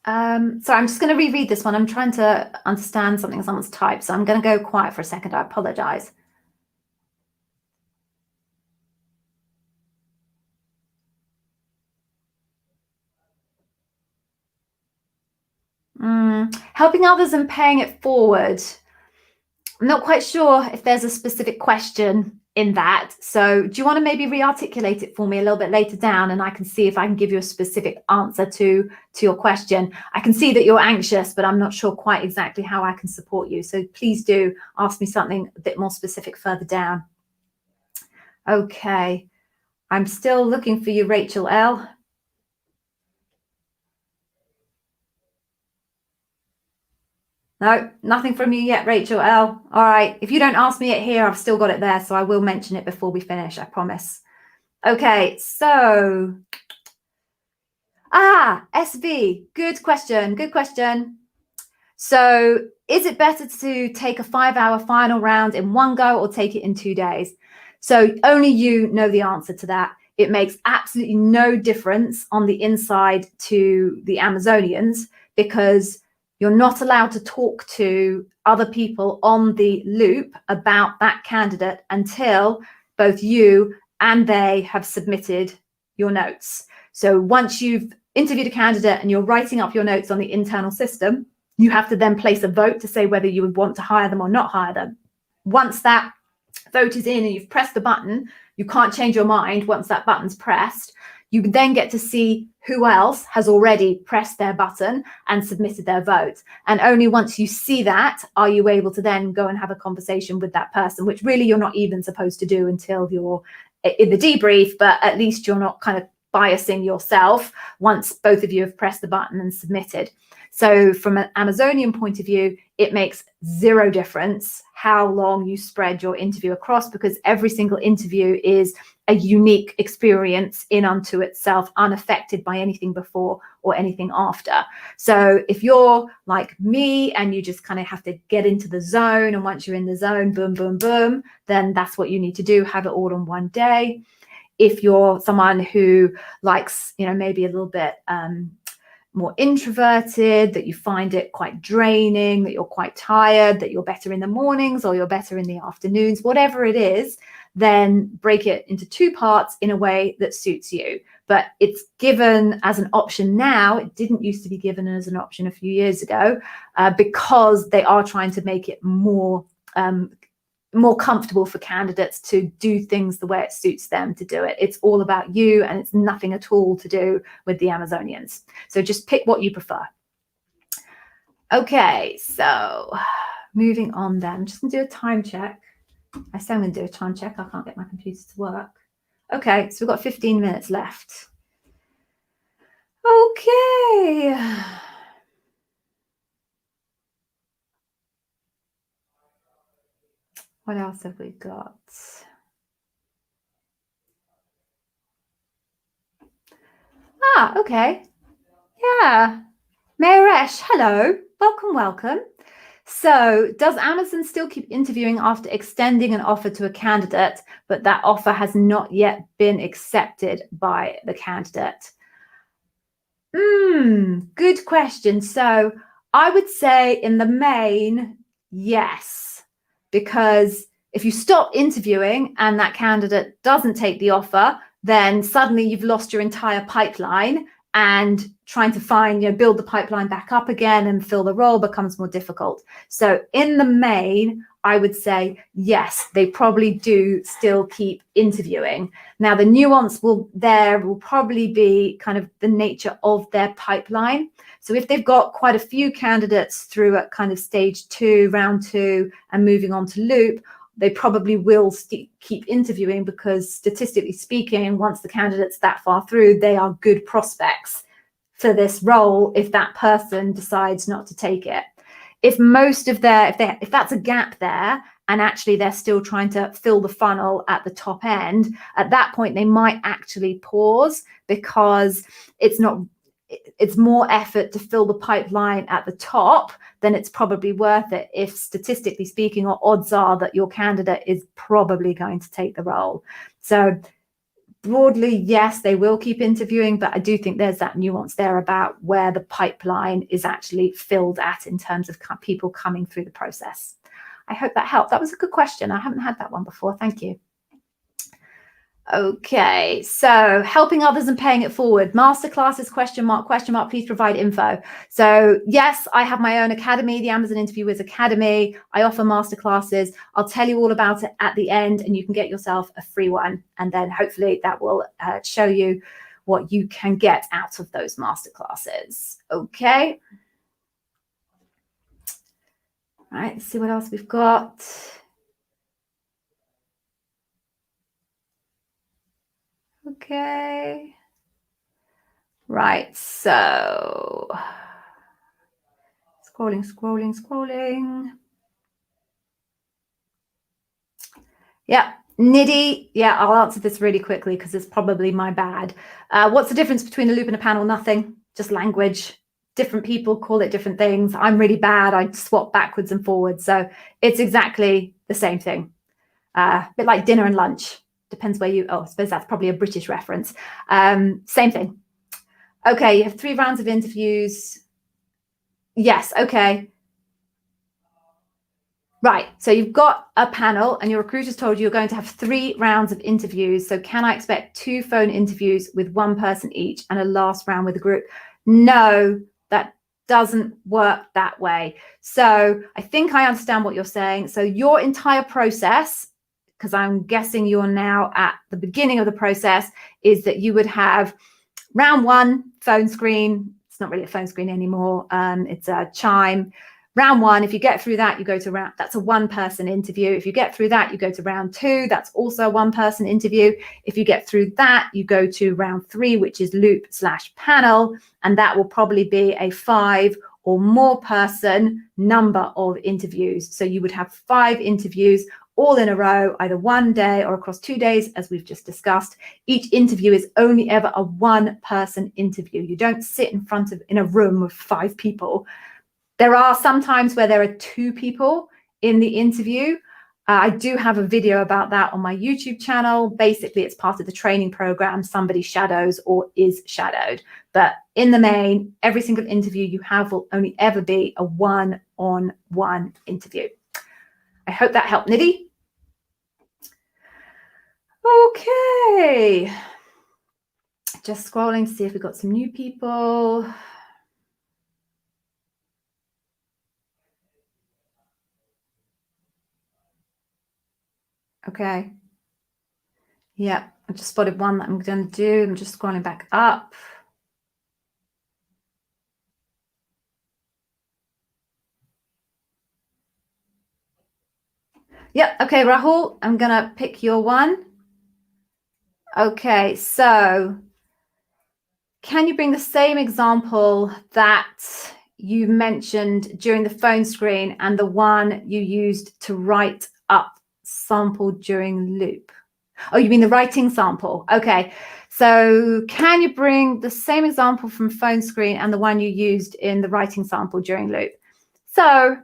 So I'm just going to reread this one. I'm trying to understand something someone's typed, so I'm going to go quiet for a second. I apologize. Helping others and paying it forward. I'm not quite sure if there's a specific question in that. So do you want to maybe re-articulate it for me a little bit later down, and I can see if I can give you a specific answer to your question. I can see that you're anxious, but I'm not sure quite exactly how I can support you. So please do ask me something a bit more specific further down. Okay. I'm still looking for you, Rachel L. No, nothing from you yet, Rachel L. All right. If you don't ask me it here, I've still got it there. So I will mention it before we finish, I promise. Okay, so. SV, good question. Good question. So is it better to take a 5-hour final round in one go or take it in 2 days? So only you know the answer to that. It makes absolutely no difference on the inside to the Amazonians, because you're not allowed to talk to other people on the loop about that candidate until both you and they have submitted your notes. So once you've interviewed a candidate and you're writing up your notes on the internal system, you have to then place a vote to say whether you would want to hire them or not hire them. Once that vote is in and you've pressed the button, you can't change your mind once that button's pressed. You then get to see who else has already pressed their button and submitted their vote. And only once you see that are you able to then go and have a conversation with that person, which really you're not even supposed to do until you're in the debrief, but at least you're not kind of biasing yourself once both of you have pressed the button and submitted. So from an Amazonian point of view, it makes zero difference how long you spread your interview across, because every single interview is a unique experience in unto itself, unaffected by anything before or anything after. So if you're like me and you just kind of have to get into the zone, and once you're in the zone, boom, boom, boom, then that's what you need to do, have it all on one day. If you're someone who likes, maybe a little bit more introverted, that you find it quite draining, that you're quite tired, that you're better in the mornings or you're better in the afternoons, whatever it is, then break it into 2 parts in a way that suits you. But it's given as an option now. It didn't used to be given as an option a few years ago, because they are trying to make it more comfortable for candidates to do things the way it suits them to do it. It's all about you, and it's nothing at all to do with the Amazonians. So just pick what you prefer. Okay, so moving on then. I'm just going to do a time check. I say I'm going to do a time check. I can't get my computer to work. Okay, so we've got 15 minutes left. Okay. What else have we got? Okay. Yeah. Mayresh, hello. Welcome. So does Amazon still keep interviewing after extending an offer to a candidate, but that offer has not yet been accepted by the candidate? Good question. So I would say in the main, yes, because if you stop interviewing and that candidate doesn't take the offer, then suddenly you've lost your entire pipeline, and trying to build the pipeline back up again and fill the role becomes more difficult. So in the main, I would say, yes, they probably do still keep interviewing. Now, the nuance will probably be kind of the nature of their pipeline. So if they've got quite a few candidates through at kind of stage 2, round 2, and moving on to loop, they probably will keep interviewing, because statistically speaking, once the candidate's that far through, they are good prospects for this role if that person decides not to take it. If if that's a gap there, and actually they're still trying to fill the funnel at the top end, at that point they might actually pause, because it's more effort to fill the pipeline at the top than it's probably worth it, if statistically speaking, or odds are that your candidate is probably going to take the role. So broadly, yes, they will keep interviewing, but I do think there's that nuance there about where the pipeline is actually filled at in terms of people coming through the process. I hope that helped. That was a good question. I haven't had that one before. Thank you. Okay, so helping others and paying it forward. Masterclasses, question mark, please provide info. So yes, I have my own academy, the Amazon Interviewers Academy. I offer masterclasses. I'll tell you all about it at the end, and you can get yourself a free one. And then hopefully that will show you what you can get out of those masterclasses. Okay. All right, let's see what else we've got. Okay. Right, so scrolling. Yeah, Nidhi, yeah, I'll answer this really quickly because it's probably my bad. What's the difference between a loop and a panel? Nothing, just language. Different people call it different things. I'm really bad. I swap backwards and forwards. So it's exactly the same thing. A bit like dinner and lunch. Depends where I suppose that's probably a British reference. Same thing. Okay, you have 3 rounds of interviews. Yes, okay. Right, so you've got a panel and your recruiter's told you you're going to have 3 rounds of interviews. So can I expect 2 phone interviews with 1 person each and a last round with a group? No, that doesn't work that way. So I think I understand what you're saying. So your entire process, because I'm guessing you're now at the beginning of the process, is that you would have round 1, phone screen. It's not really a phone screen anymore. It's a chime. Round 1, if you get through that, you go to round, that's a 1-person interview. If you get through that, you go to round 2, that's also a 1-person interview. If you get through that, you go to round 3, which is loop/panel, and that will probably be a 5 or more person number of interviews. So you would have 5 interviews all in a row, either one day or across 2 days, as we've just discussed. Each interview is only ever a one-person interview. You don't sit in a room with 5 people. There are some times where there are 2 people in the interview. I do have a video about that on my YouTube channel. Basically, it's part of the training program. Somebody shadows or is shadowed. But in the main, every single interview you have will only ever be a one-on-one interview. I hope that helped, Nidhi. Okay. Just scrolling to see if we've got some new people. Okay. Yeah, I just spotted one that I'm going to do. I'm just scrolling back up. Yep. Okay, Rahul, I'm going to pick your one. Okay, so can you bring the same example that you mentioned during the phone screen and the one you used to write up sample during loop? Oh, you mean the writing sample? Okay, so can you bring the same example from phone screen and the one you used in the writing sample during loop? So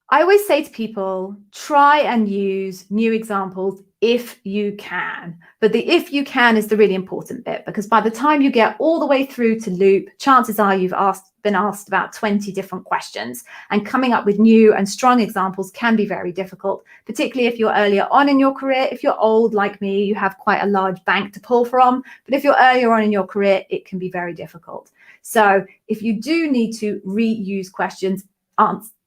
I always say to people, try and use new examples if you can. But the if you can is the really important bit, because by the time you get all the way through to loop, chances are you've been asked about 20 different questions, and coming up with new and strong examples can be very difficult, particularly if you're earlier on in your career. If you're old like me, you have quite a large bank to pull from. But if you're earlier on in your career, it can be very difficult. So if you do need to reuse questions,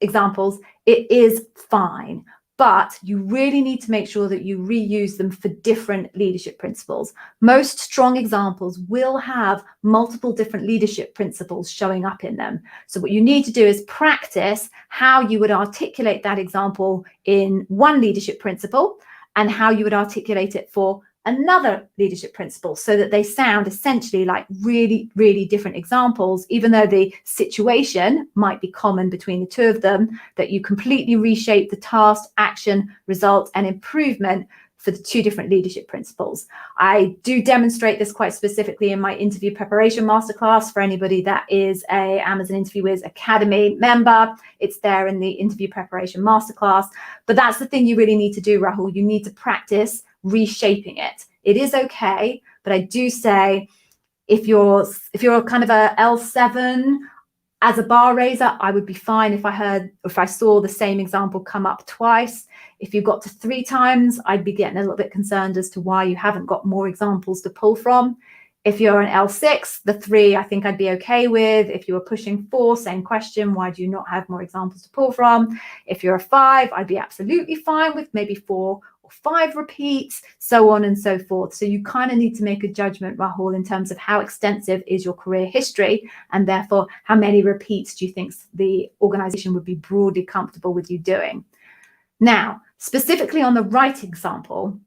examples, it is fine, but you really need to make sure that you reuse them for different leadership principles. Most strong examples will have multiple different leadership principles showing up in them. So what you need to do is practice how you would articulate that example in one leadership principle and how you would articulate it for another leadership principle, so that they sound essentially like really, really different examples, even though the situation might be common between the two of them, that you completely reshape the task, action, result, and improvement for the 2 different leadership principles. I do demonstrate this quite specifically in my interview preparation masterclass for anybody that is a Amazon Interview Wiz Academy member. It's there in the interview preparation masterclass. But that's the thing you really need to do, Rahul. You need to practice reshaping it. It is okay, but I do say if you're kind of a L7 as a bar raiser, I would be fine if I saw the same example come up twice. If you got to 3 times, I'd be getting a little bit concerned as to why you haven't got more examples to pull from. If you're an L6, the 3 I think I'd be okay with. If you were pushing 4, same question, why do you not have more examples to pull from? If you're a 5, I'd be absolutely fine with maybe 4 or 5 repeats, so on and so forth. So you kind of need to make a judgment, Rahul, in terms of how extensive is your career history, and therefore how many repeats do you think the organization would be broadly comfortable with you doing. Now, specifically on the writing sample,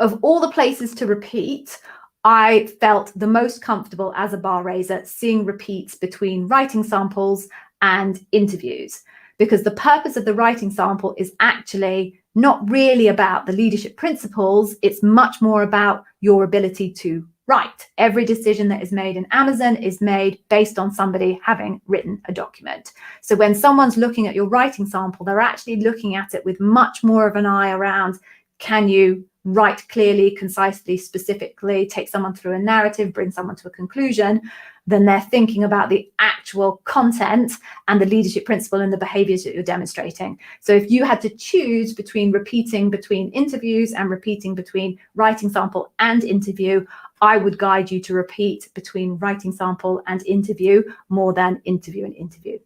of all the places to repeat, I felt the most comfortable as a bar raiser seeing repeats between writing samples and interviews, because the purpose of the writing sample is actually not really about the leadership principles. It's much more about your ability to write. Every decision that is made in Amazon is made based on somebody having written a document. So when someone's looking at your writing sample, they're actually looking at it with much more of an eye around, can you write clearly, concisely, specifically, take someone through a narrative, bring someone to a conclusion, then they're thinking about the actual content and the leadership principle and the behaviors that you're demonstrating. So if you had to choose between repeating between interviews and repeating between writing sample and interview, I would guide you to repeat between writing sample and interview more than interview and interview.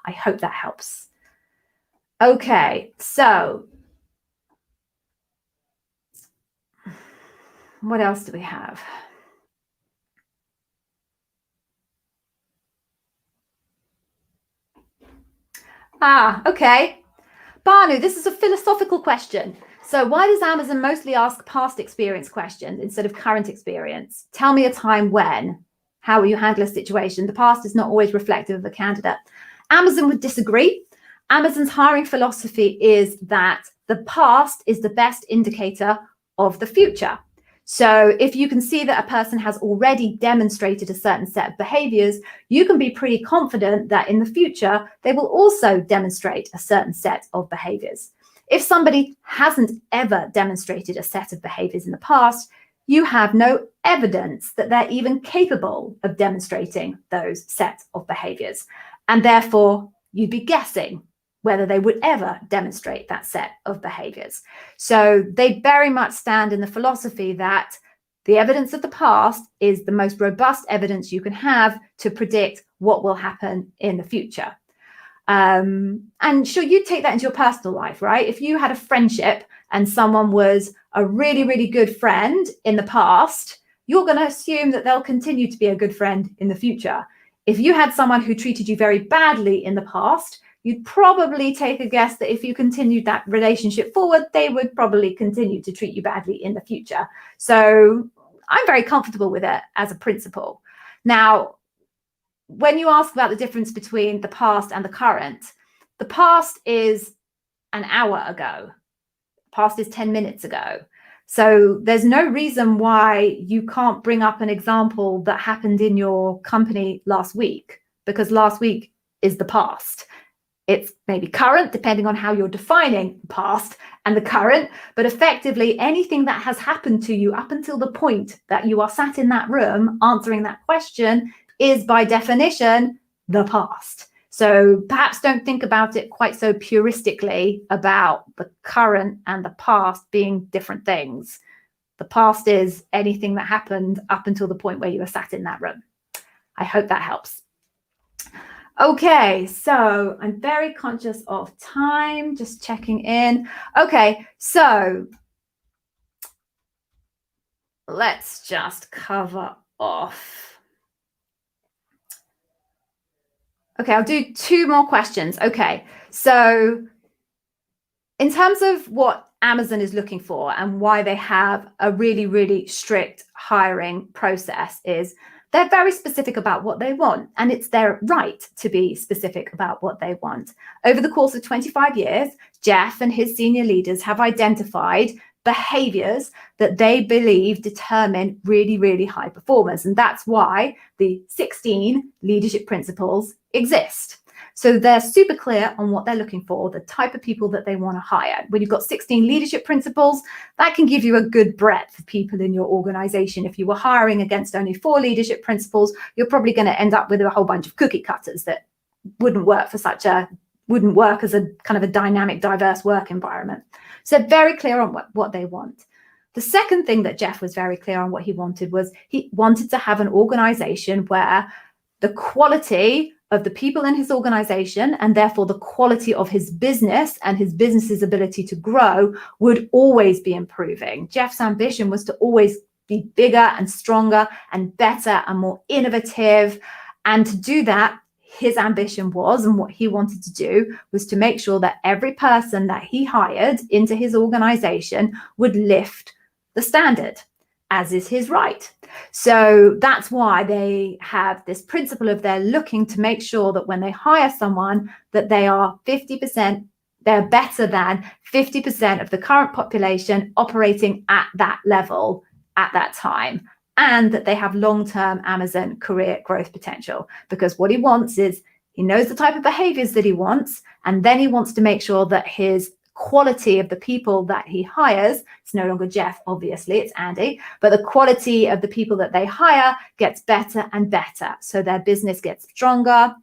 I hope that helps. Okay, so what else do we have? Okay. Banu, this is a philosophical question. So why does Amazon mostly ask past experience questions instead of current experience? Tell me a time when. How will you handle a situation? The past is not always reflective of a candidate. Amazon would disagree. Amazon's hiring philosophy is that the past is the best indicator of the future. So if you can see that a person has already demonstrated a certain set of behaviors, you can be pretty confident that in the future, they will also demonstrate a certain set of behaviors. If somebody hasn't ever demonstrated a set of behaviors in the past, you have no evidence that they're even capable of demonstrating those sets of behaviors. And therefore, you'd be guessing whether they would ever demonstrate that set of behaviors. So they very much stand in the philosophy that the evidence of the past is the most robust evidence you can have to predict what will happen in the future. And sure, you take that into your personal life, right? If you had a friendship and someone was a really, really good friend in the past, you're going to assume that they'll continue to be a good friend in the future. If you had someone who treated you very badly in the past, you'd probably take a guess that if you continued that relationship forward, they would probably continue to treat you badly in the future. So I'm very comfortable with it as a principle. Now, when you ask about the difference between the past and the current, the past is an hour ago. The past is 10 minutes ago. So there's no reason why you can't bring up an example that happened in your company last week, because last week is the past. It's maybe current, depending on how you're defining past and the current, but effectively anything that has happened to you up until the point that you are sat in that room answering that question is by definition the past. So perhaps don't think about it quite so puristically about the current and the past being different things. The past is anything that happened up until the point where you were sat in that room. I hope that helps. Okay, so I'm very conscious of time, just checking in. Okay, so let's just cover off. Okay, I'll do 2 more questions. Okay, so in terms of what Amazon is looking for and why they have a really, really strict hiring process is they're very specific about what they want, and it's their right to be specific about what they want. Over the course of 25 years, Jeff and his senior leaders have identified behaviors that they believe determine really, really high performers. And that's why the 16 leadership principles exist. So they're super clear on what they're looking for, the type of people that they want to hire. When you've got 16 leadership principles, that can give you a good breadth of people in your organization. If you were hiring against only 4 leadership principles, you're probably going to end up with a whole bunch of cookie cutters that wouldn't work as a kind of a dynamic, diverse work environment. So they're very clear on what they want. The second thing that Jeff was very clear on what he wanted was he wanted to have an organization where the quality of the people in his organization, and therefore the quality of his business and his business's ability to grow, would always be improving. Jeff's ambition was to always be bigger and stronger and better and more innovative. And to do that, his ambition was, and what he wanted to do, was to make sure that every person that he hired into his organization would lift the standard, as is his right. So that's why they have this principle of they're looking to make sure that when they hire someone, that they are 50%, they're better than 50% of the current population operating at that level at that time, and that they have long-term Amazon career growth potential. Because what he wants is, he knows the type of behaviors that he wants, and then he wants to make sure that his quality of the people that he hires, it's no longer Jeff, obviously, it's Andy, but the quality of the people that they hire gets better and better. So their business gets stronger,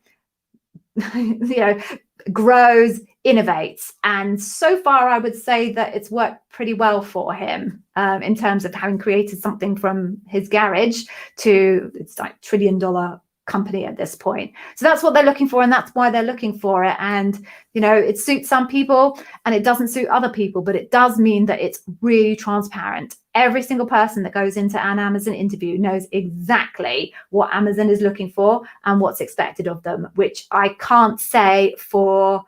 grows, innovates. And so far, I would say that it's worked pretty well for him in terms of having created something from his garage to it's like $1 trillion company at this point. So that's what they're looking for, and that's why they're looking for it. And it suits some people and it doesn't suit other people, but it does mean that it's really transparent. Every single person that goes into an Amazon interview knows exactly what Amazon is looking for and what's expected of them, which I can't say for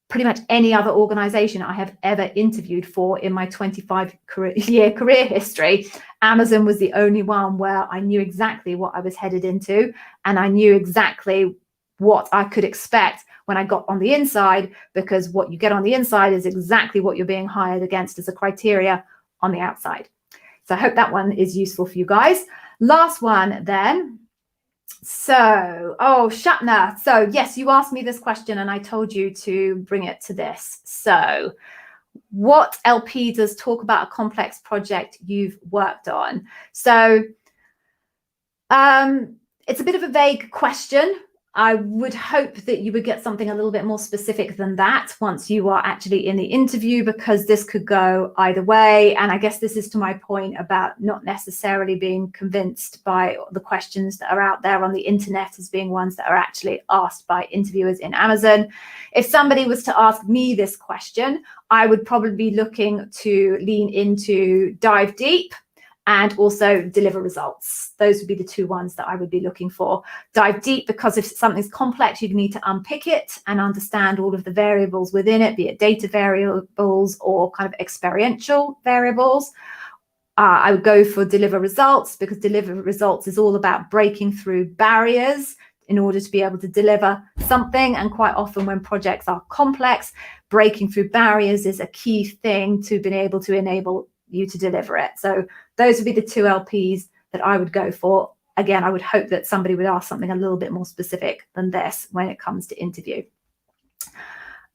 pretty much any other organization I have ever interviewed for in my 25-year career history. Amazon was the only one where I knew exactly what I was headed into, and I knew exactly what I could expect when I got on the inside, because what you get on the inside is exactly what you're being hired against as a criteria on the outside. So I hope that one is useful for you guys. Last one then. So, Shatner. So yes, you asked me this question and I told you to bring it to this. So what LP does talk about a complex project you've worked on? So it's a bit of a vague question. I would hope that you would get something a little bit more specific than that once you are actually in the interview, because this could go either way. And I guess this is to my point about not necessarily being convinced by the questions that are out there on the internet as being ones that are actually asked by interviewers in Amazon. If somebody was to ask me this question, I would probably be looking to lean into dive deep and also deliver results. Those would be the two ones that I would be looking for. Dive deep, because if something's complex, you need to unpick it and understand all of the variables within it, be it data variables or kind of experiential variables. I would go for deliver results, because deliver results is all about breaking through barriers in order to be able to deliver something. And quite often when projects are complex, breaking through barriers is a key thing to being able to enable you to deliver it. So those would be the two LPs that I would go for. Again, I would hope that somebody would ask something a little bit more specific than this when it comes to interview.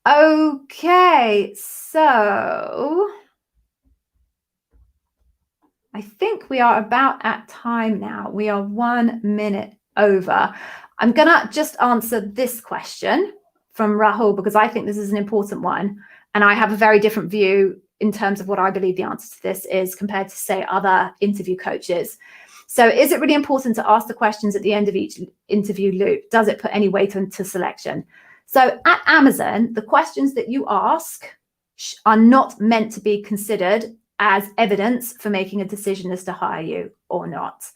Okay, so I think we are about at time now. We are 1 minute over. I'm gonna just answer this question from Rahul, because I think this is an important one. And I have a very different view in terms of what I believe the answer to this is compared to, say, other interview coaches. So is it really important to ask the questions at the end of each interview loop? Does it put any weight into selection? So at Amazon, the questions that you ask are not meant to be considered as evidence for making a decision as to hire you or not.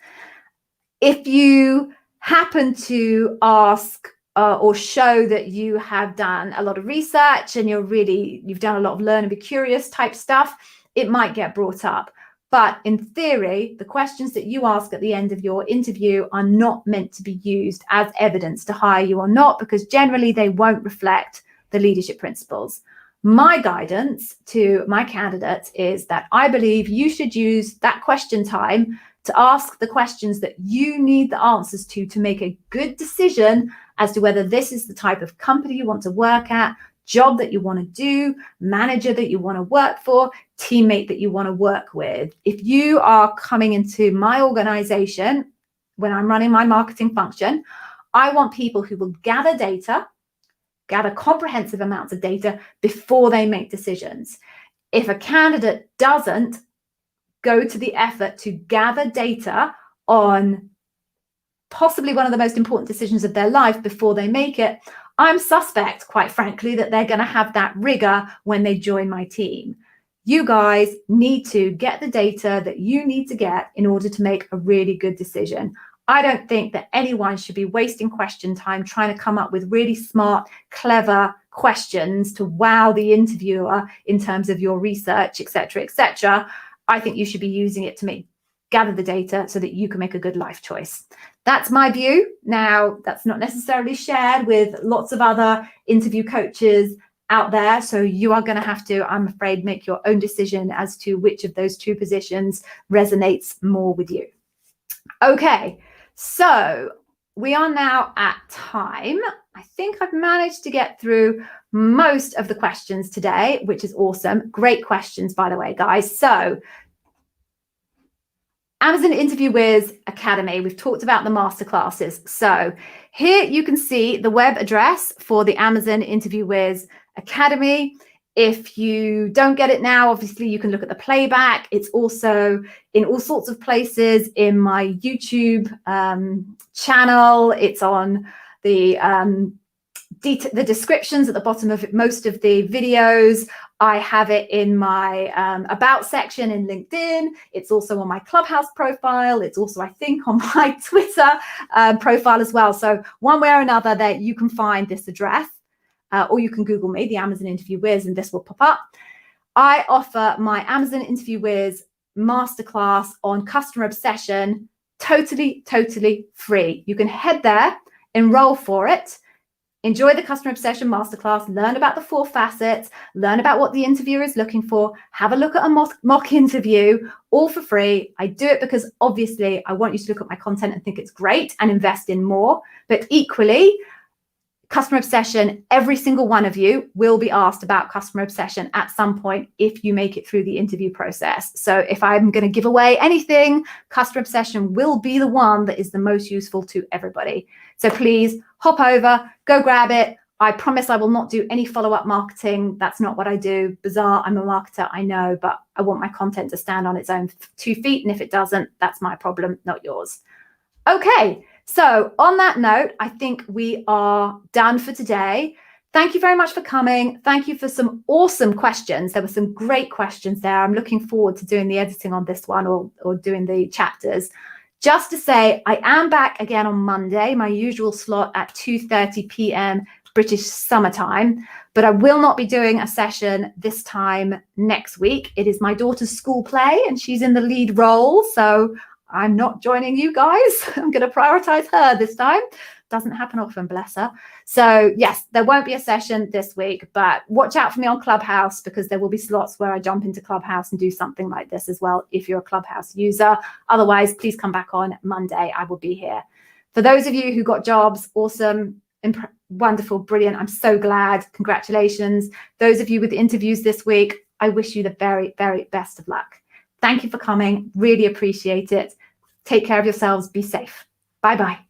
If you happen to ask or show that you have done a lot of research and you've done a lot of learn and be curious type stuff, it might get brought up. But in theory, the questions that you ask at the end of your interview are not meant to be used as evidence to hire you or not, because generally they won't reflect the leadership principles. My guidance to my candidates is that I believe you should use that question time to ask the questions that you need the answers to make a good decision as to whether this is the type of company you want to work at, job that you want to do, manager that you want to work for, teammate that you want to work with. If you are coming into my organization, when I'm running my marketing function, I want people who will gather comprehensive amounts of data before they make decisions. If a candidate doesn't go to the effort to gather data on possibly one of the most important decisions of their life before they make it, I'm suspect, quite frankly, that they're going to have that rigor when they join my team. You guys need to get the data that you need to get in order to make a really good decision. I don't think that anyone should be wasting question time trying to come up with really smart, clever questions to wow the interviewer in terms of your research, etc., etc. I think you should be using it to gather the data so that you can make a good life choice. That's my view. Now, that's not necessarily shared with lots of other interview coaches out there. So you are going to have to, I'm afraid, make your own decision as to which of those two positions resonates more with you. Okay, so we are now at time. I think I've managed to get through most of the questions today, which is awesome. Great questions, by the way, guys. So Amazon Interview Wiz Academy, we've talked about the masterclasses. So here you can see the web address for the Amazon Interview Wiz Academy. If you don't get it now, obviously you can look at the playback. It's also in all sorts of places in my YouTube channel. It's on the descriptions at the bottom of most of the videos. I have it in my about section in LinkedIn. It's also on my Clubhouse profile. It's also, I think, on my Twitter profile as well. So one way or another that you can find this address. or you can Google me, the Amazon Interview Whiz, and this will pop up. I offer my Amazon Interview Whiz Masterclass on customer obsession, totally free. You can head there, enroll for it, enjoy the customer obsession masterclass, learn about the 4 facets, learn about what the interviewer is looking for, have a look at a mock interview, all for free. I do it because obviously I want you to look at my content and think it's great and invest in more. But equally, customer obsession, every single one of you will be asked about customer obsession at some point if you make it through the interview process. So if I'm going to give away anything, customer obsession will be the one that is the most useful to everybody. So please hop over, go grab it. I promise I will not do any follow-up marketing. That's not what I do. Bizarre, I'm a marketer, I know, but I want my content to stand on its own 2 feet. And if it doesn't, that's my problem, not yours. Okay. So on that note, I think we are done for today. Thank you very much for coming. Thank you for some awesome questions. There were some great questions there. I'm looking forward to doing the editing on this one or doing the chapters. Just to say, I am back again on Monday, my usual slot at 2:30 p.m. British summertime, but I will not be doing a session this time next week. It is my daughter's school play and she's in the lead role. So I'm not joining you guys. I'm going to prioritize her this time. Doesn't happen often, bless her. So yes, there won't be a session this week, but watch out for me on Clubhouse because there will be slots where I jump into Clubhouse and do something like this as well if you're a Clubhouse user. Otherwise, please come back on Monday. I will be here. For those of you who got jobs, awesome, wonderful, brilliant. I'm so glad. Congratulations. Those of you with interviews this week, I wish you the very, very best of luck. Thank you for coming. Really appreciate it. Take care of yourselves. Be safe. Bye-bye.